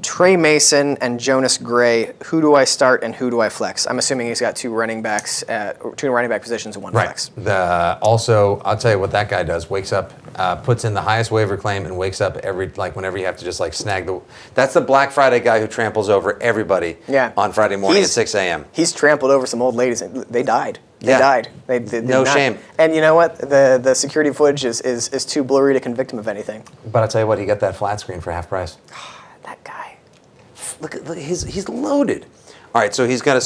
Trey Mason and Jonas Gray. Who do I start and who do I flex? I'm assuming he's got two running back positions and one flex. Also, I'll tell you what that guy does. Wakes up, puts in the highest waiver claim, and wakes up whenever you have to just snag the. That's the Black Friday guy who tramples over everybody. On Friday morning at 6 a.m. He's trampled over some old ladies. And they died. They died. They no shame. And you know what? The security footage is too blurry to convict him of anything. But I'll tell you what, he got that flat screen for half price. That guy. Look, he's loaded. All right, so he's got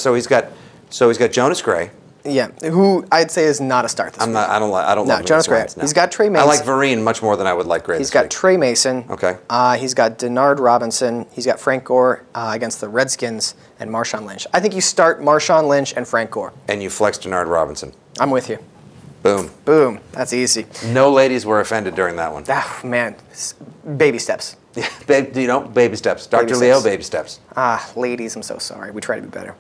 Jonas Gray. Yeah, who I'd say is not a start this week. I don't love Jonas Gray. No. He's got Trey Mason. I like Vereen much more than I would like Gray. He's got Trey Mason. Okay. He's got Denard Robinson. He's got Frank Gore against the Redskins and Marshawn Lynch. I think you start Marshawn Lynch and Frank Gore. And you flex Denard Robinson. I'm with you. Boom. Boom. That's easy. No ladies were offended during that one. Ah, man. Baby steps. Yeah, baby steps. Dr. Leo, baby steps. Ladies, I'm so sorry. We try to be better.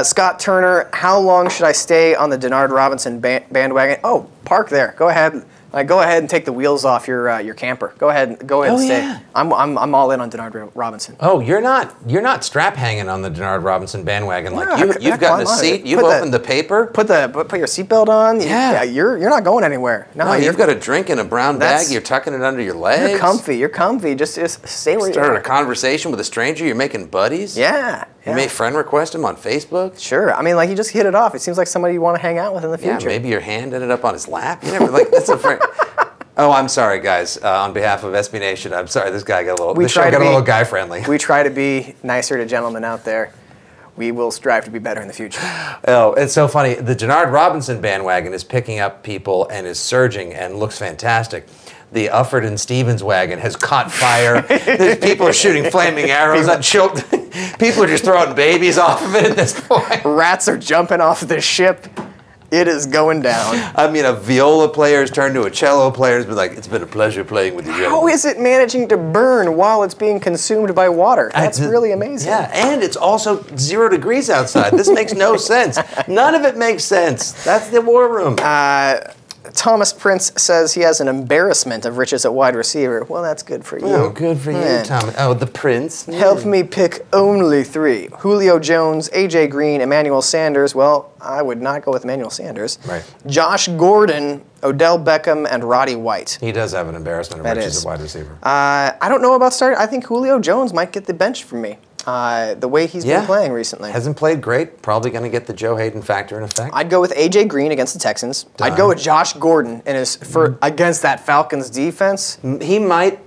Scott Turner, how long should I stay on the Denard Robinson bandwagon? Oh, park there. Go ahead. Go ahead and take the wheels off your camper. Go ahead and stay. Yeah. I'm all in on Denard Robinson. Oh, you're not strap hanging on the Denard Robinson bandwagon. You've gotten a seat. You've opened the paper. Put your seatbelt on. Yeah. You're not going anywhere. No, you've got a drink in a brown bag. You're tucking it under your legs. You're comfy. Just stay where you are. Started a conversation with a stranger. You're making buddies. Yeah. You may friend request him on Facebook. Sure. I mean, you just hit it off. It seems like somebody you want to hang out with in the future. Yeah, maybe your hand ended up on his lap. You never that's a friend. Oh, I'm sorry, guys. On behalf of SB Nation, I'm sorry. This guy got a little guy friendly. We try to be nicer to gentlemen out there. We will strive to be better in the future. Oh, it's so funny. The Denard Robinson bandwagon is picking up people and is surging and looks fantastic. The Ufford and Stevens wagon has caught fire. People are shooting flaming arrows at children. People are just throwing babies off of it at this point. Rats are jumping off the ship. It is going down. I mean, a viola player's turned to a cello player's been like, it's been a pleasure playing with you, gentlemen. How is it managing to burn while it's being consumed by water? That's really amazing. Yeah, and it's also 0 degrees outside. This makes no sense. None of it makes sense. That's the war room. Thomas Prince says he has an embarrassment of riches at wide receiver. Well, that's good for you. Oh, good for you, Thomas. Oh, the Prince. Help me pick only 3. Julio Jones, A.J. Green, Emmanuel Sanders. Well, I would not go with Emmanuel Sanders. Right. Josh Gordon, Odell Beckham, and Roddy White. He does have an embarrassment of riches at wide receiver. I don't know about starting. I think Julio Jones might get the bench for me. The way he's been playing recently. Hasn't played great. Probably going to get the Joe Hayden factor in effect. I'd go with A.J. Green against the Texans. I'd go with Josh Gordon against that Falcons defense. He might.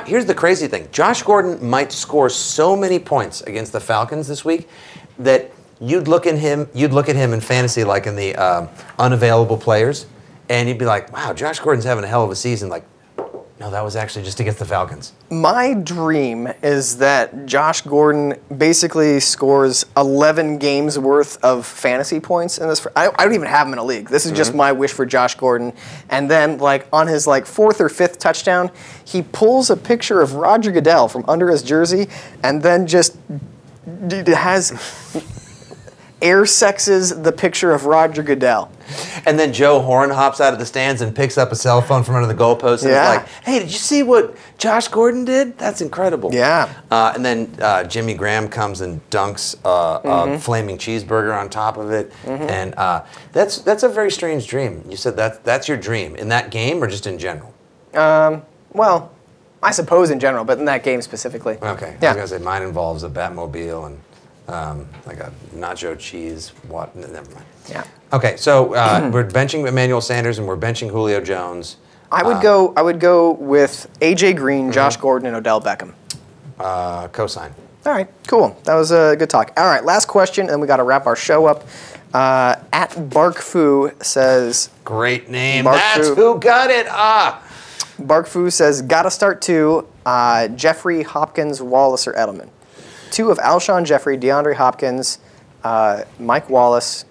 Here's the crazy thing. Josh Gordon might score so many points against the Falcons this week that you'd look at him in fantasy like in the unavailable players, and you'd be like, wow, Josh Gordon's having a hell of a season. Like, no, that was actually just against the Falcons. My dream is that Josh Gordon basically scores 11 games worth of fantasy points in this. I don't even have him in a league. This is just my wish for Josh Gordon. And then, on his 4th or 5th touchdown, he pulls a picture of Roger Goodell from under his jersey, and then just has air sexes the picture of Roger Goodell. And then Joe Horn hops out of the stands and picks up a cell phone from under the goalpost and is like, hey, did you see what Josh Gordon did? That's incredible. Yeah. And then Jimmy Graham comes and dunks a flaming cheeseburger on top of it. And that's a very strange dream. You said that's your dream. In that game or just in general? Well, I suppose in general, but in that game specifically. Okay. Yeah. I was going to say mine involves a Batmobile and like a nacho cheese. What? Never mind. Yeah. Okay, so we're benching Emmanuel Sanders and we're benching Julio Jones. I would go with A.J. Green, Josh Gordon, and Odell Beckham. Cosign. All right, cool. That was a good talk. All right, last question, and then we got to wrap our show up. At Barkfu says... Great name. That's who got it. Barkfu says, gotta start 2, Jeffrey, Hopkins, Wallace, or Edelman. 2 of Alshon Jeffrey, DeAndre Hopkins, Mike Wallace,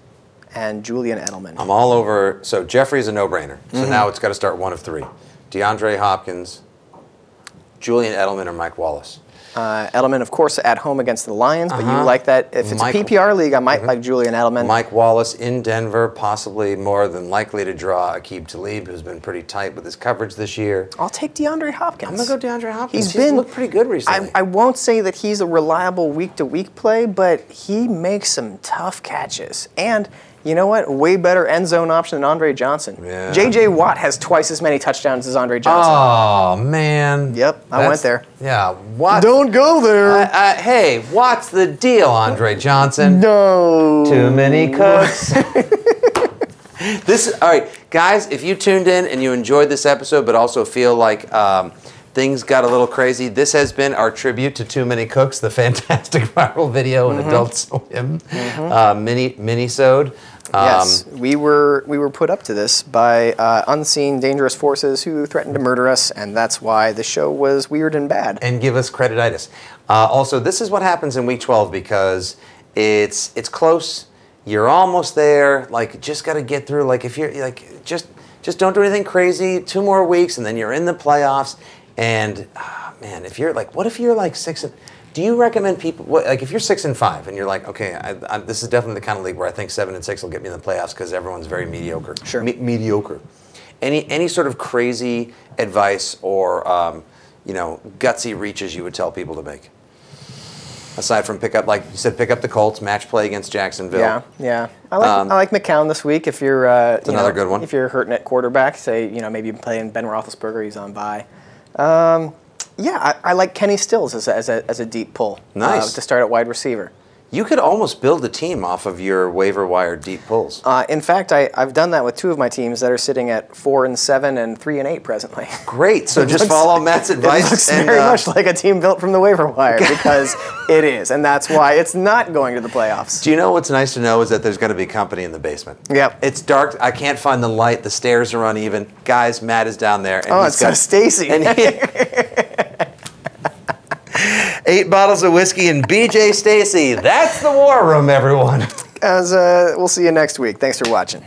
and Julian Edelman. I'm all over. So Jeffrey's a no-brainer. So now it's got to start 1 of 3. DeAndre Hopkins, Julian Edelman, or Mike Wallace. Edelman, of course, at home against the Lions, but you Uh-huh. like that. If it's Mike- a PPR league, I might like Julian Edelman. Mike Wallace in Denver, possibly more than likely to draw Aqib Talib, who's been pretty tight with his coverage this year. I'll take DeAndre Hopkins. I'm going to go DeAndre Hopkins. He's been looked pretty good recently. I won't say that he's a reliable week-to-week play, but he makes some tough catches. And you know what? Way better end zone option than Andre Johnson. Yeah. J.J. Watt has twice as many touchdowns as Andre Johnson. Oh, man. Yep, I went there. Yeah, what? Don't go there. Hey, what's the deal, Andre Johnson? No. Too many cooks. All right, guys, if you tuned in and you enjoyed this episode, but also feel like things got a little crazy, this has been our tribute to Too Many Cooks, the fantastic viral video in Adult Swim mini-sode. Yes, we were put up to this by unseen dangerous forces who threatened to murder us, and that's why the show was weird and bad. And give us credititis. Also, this is what happens in Week 12 because it's close. You're almost there. Like, just got to get through. Like, if you're like, just don't do anything crazy. 2 more weeks, and then you're in the playoffs. And man, if you're like, what if you're like 6? Do you recommend people like if you're 6-5 and you're like, okay, this is definitely the kind of league where I think 7-6 will get me in the playoffs because everyone's very mediocre. Sure. Mediocre. Any sort of crazy advice or gutsy reaches you would tell people to make? Aside from pick up, like you said, pick up the Colts, match play against Jacksonville. Yeah. I like McCown this week. If you're another good one. If you're hurting at quarterback, say maybe you're playing Ben Roethlisberger, he's on bye. I like Kenny Stills as a deep pull. Nice. To start at wide receiver. You could almost build a team off of your waiver wire deep pulls. In fact, I've done that with 2 of my teams that are sitting at 4-7 and 3-8 presently. Great. So just follow Matt's advice. It looks very much like a team built from the waiver wire because it is, and that's why it's not going to the playoffs. Do you know what's nice to know is that there's going to be company in the basement. Yep. It's dark. I can't find the light. The stairs are uneven. Guys, Matt is down there. And It's got Stacy. 8 bottles of whiskey and BJ Stacy. That's the war room, everyone. We'll see you next week. Thanks for watching.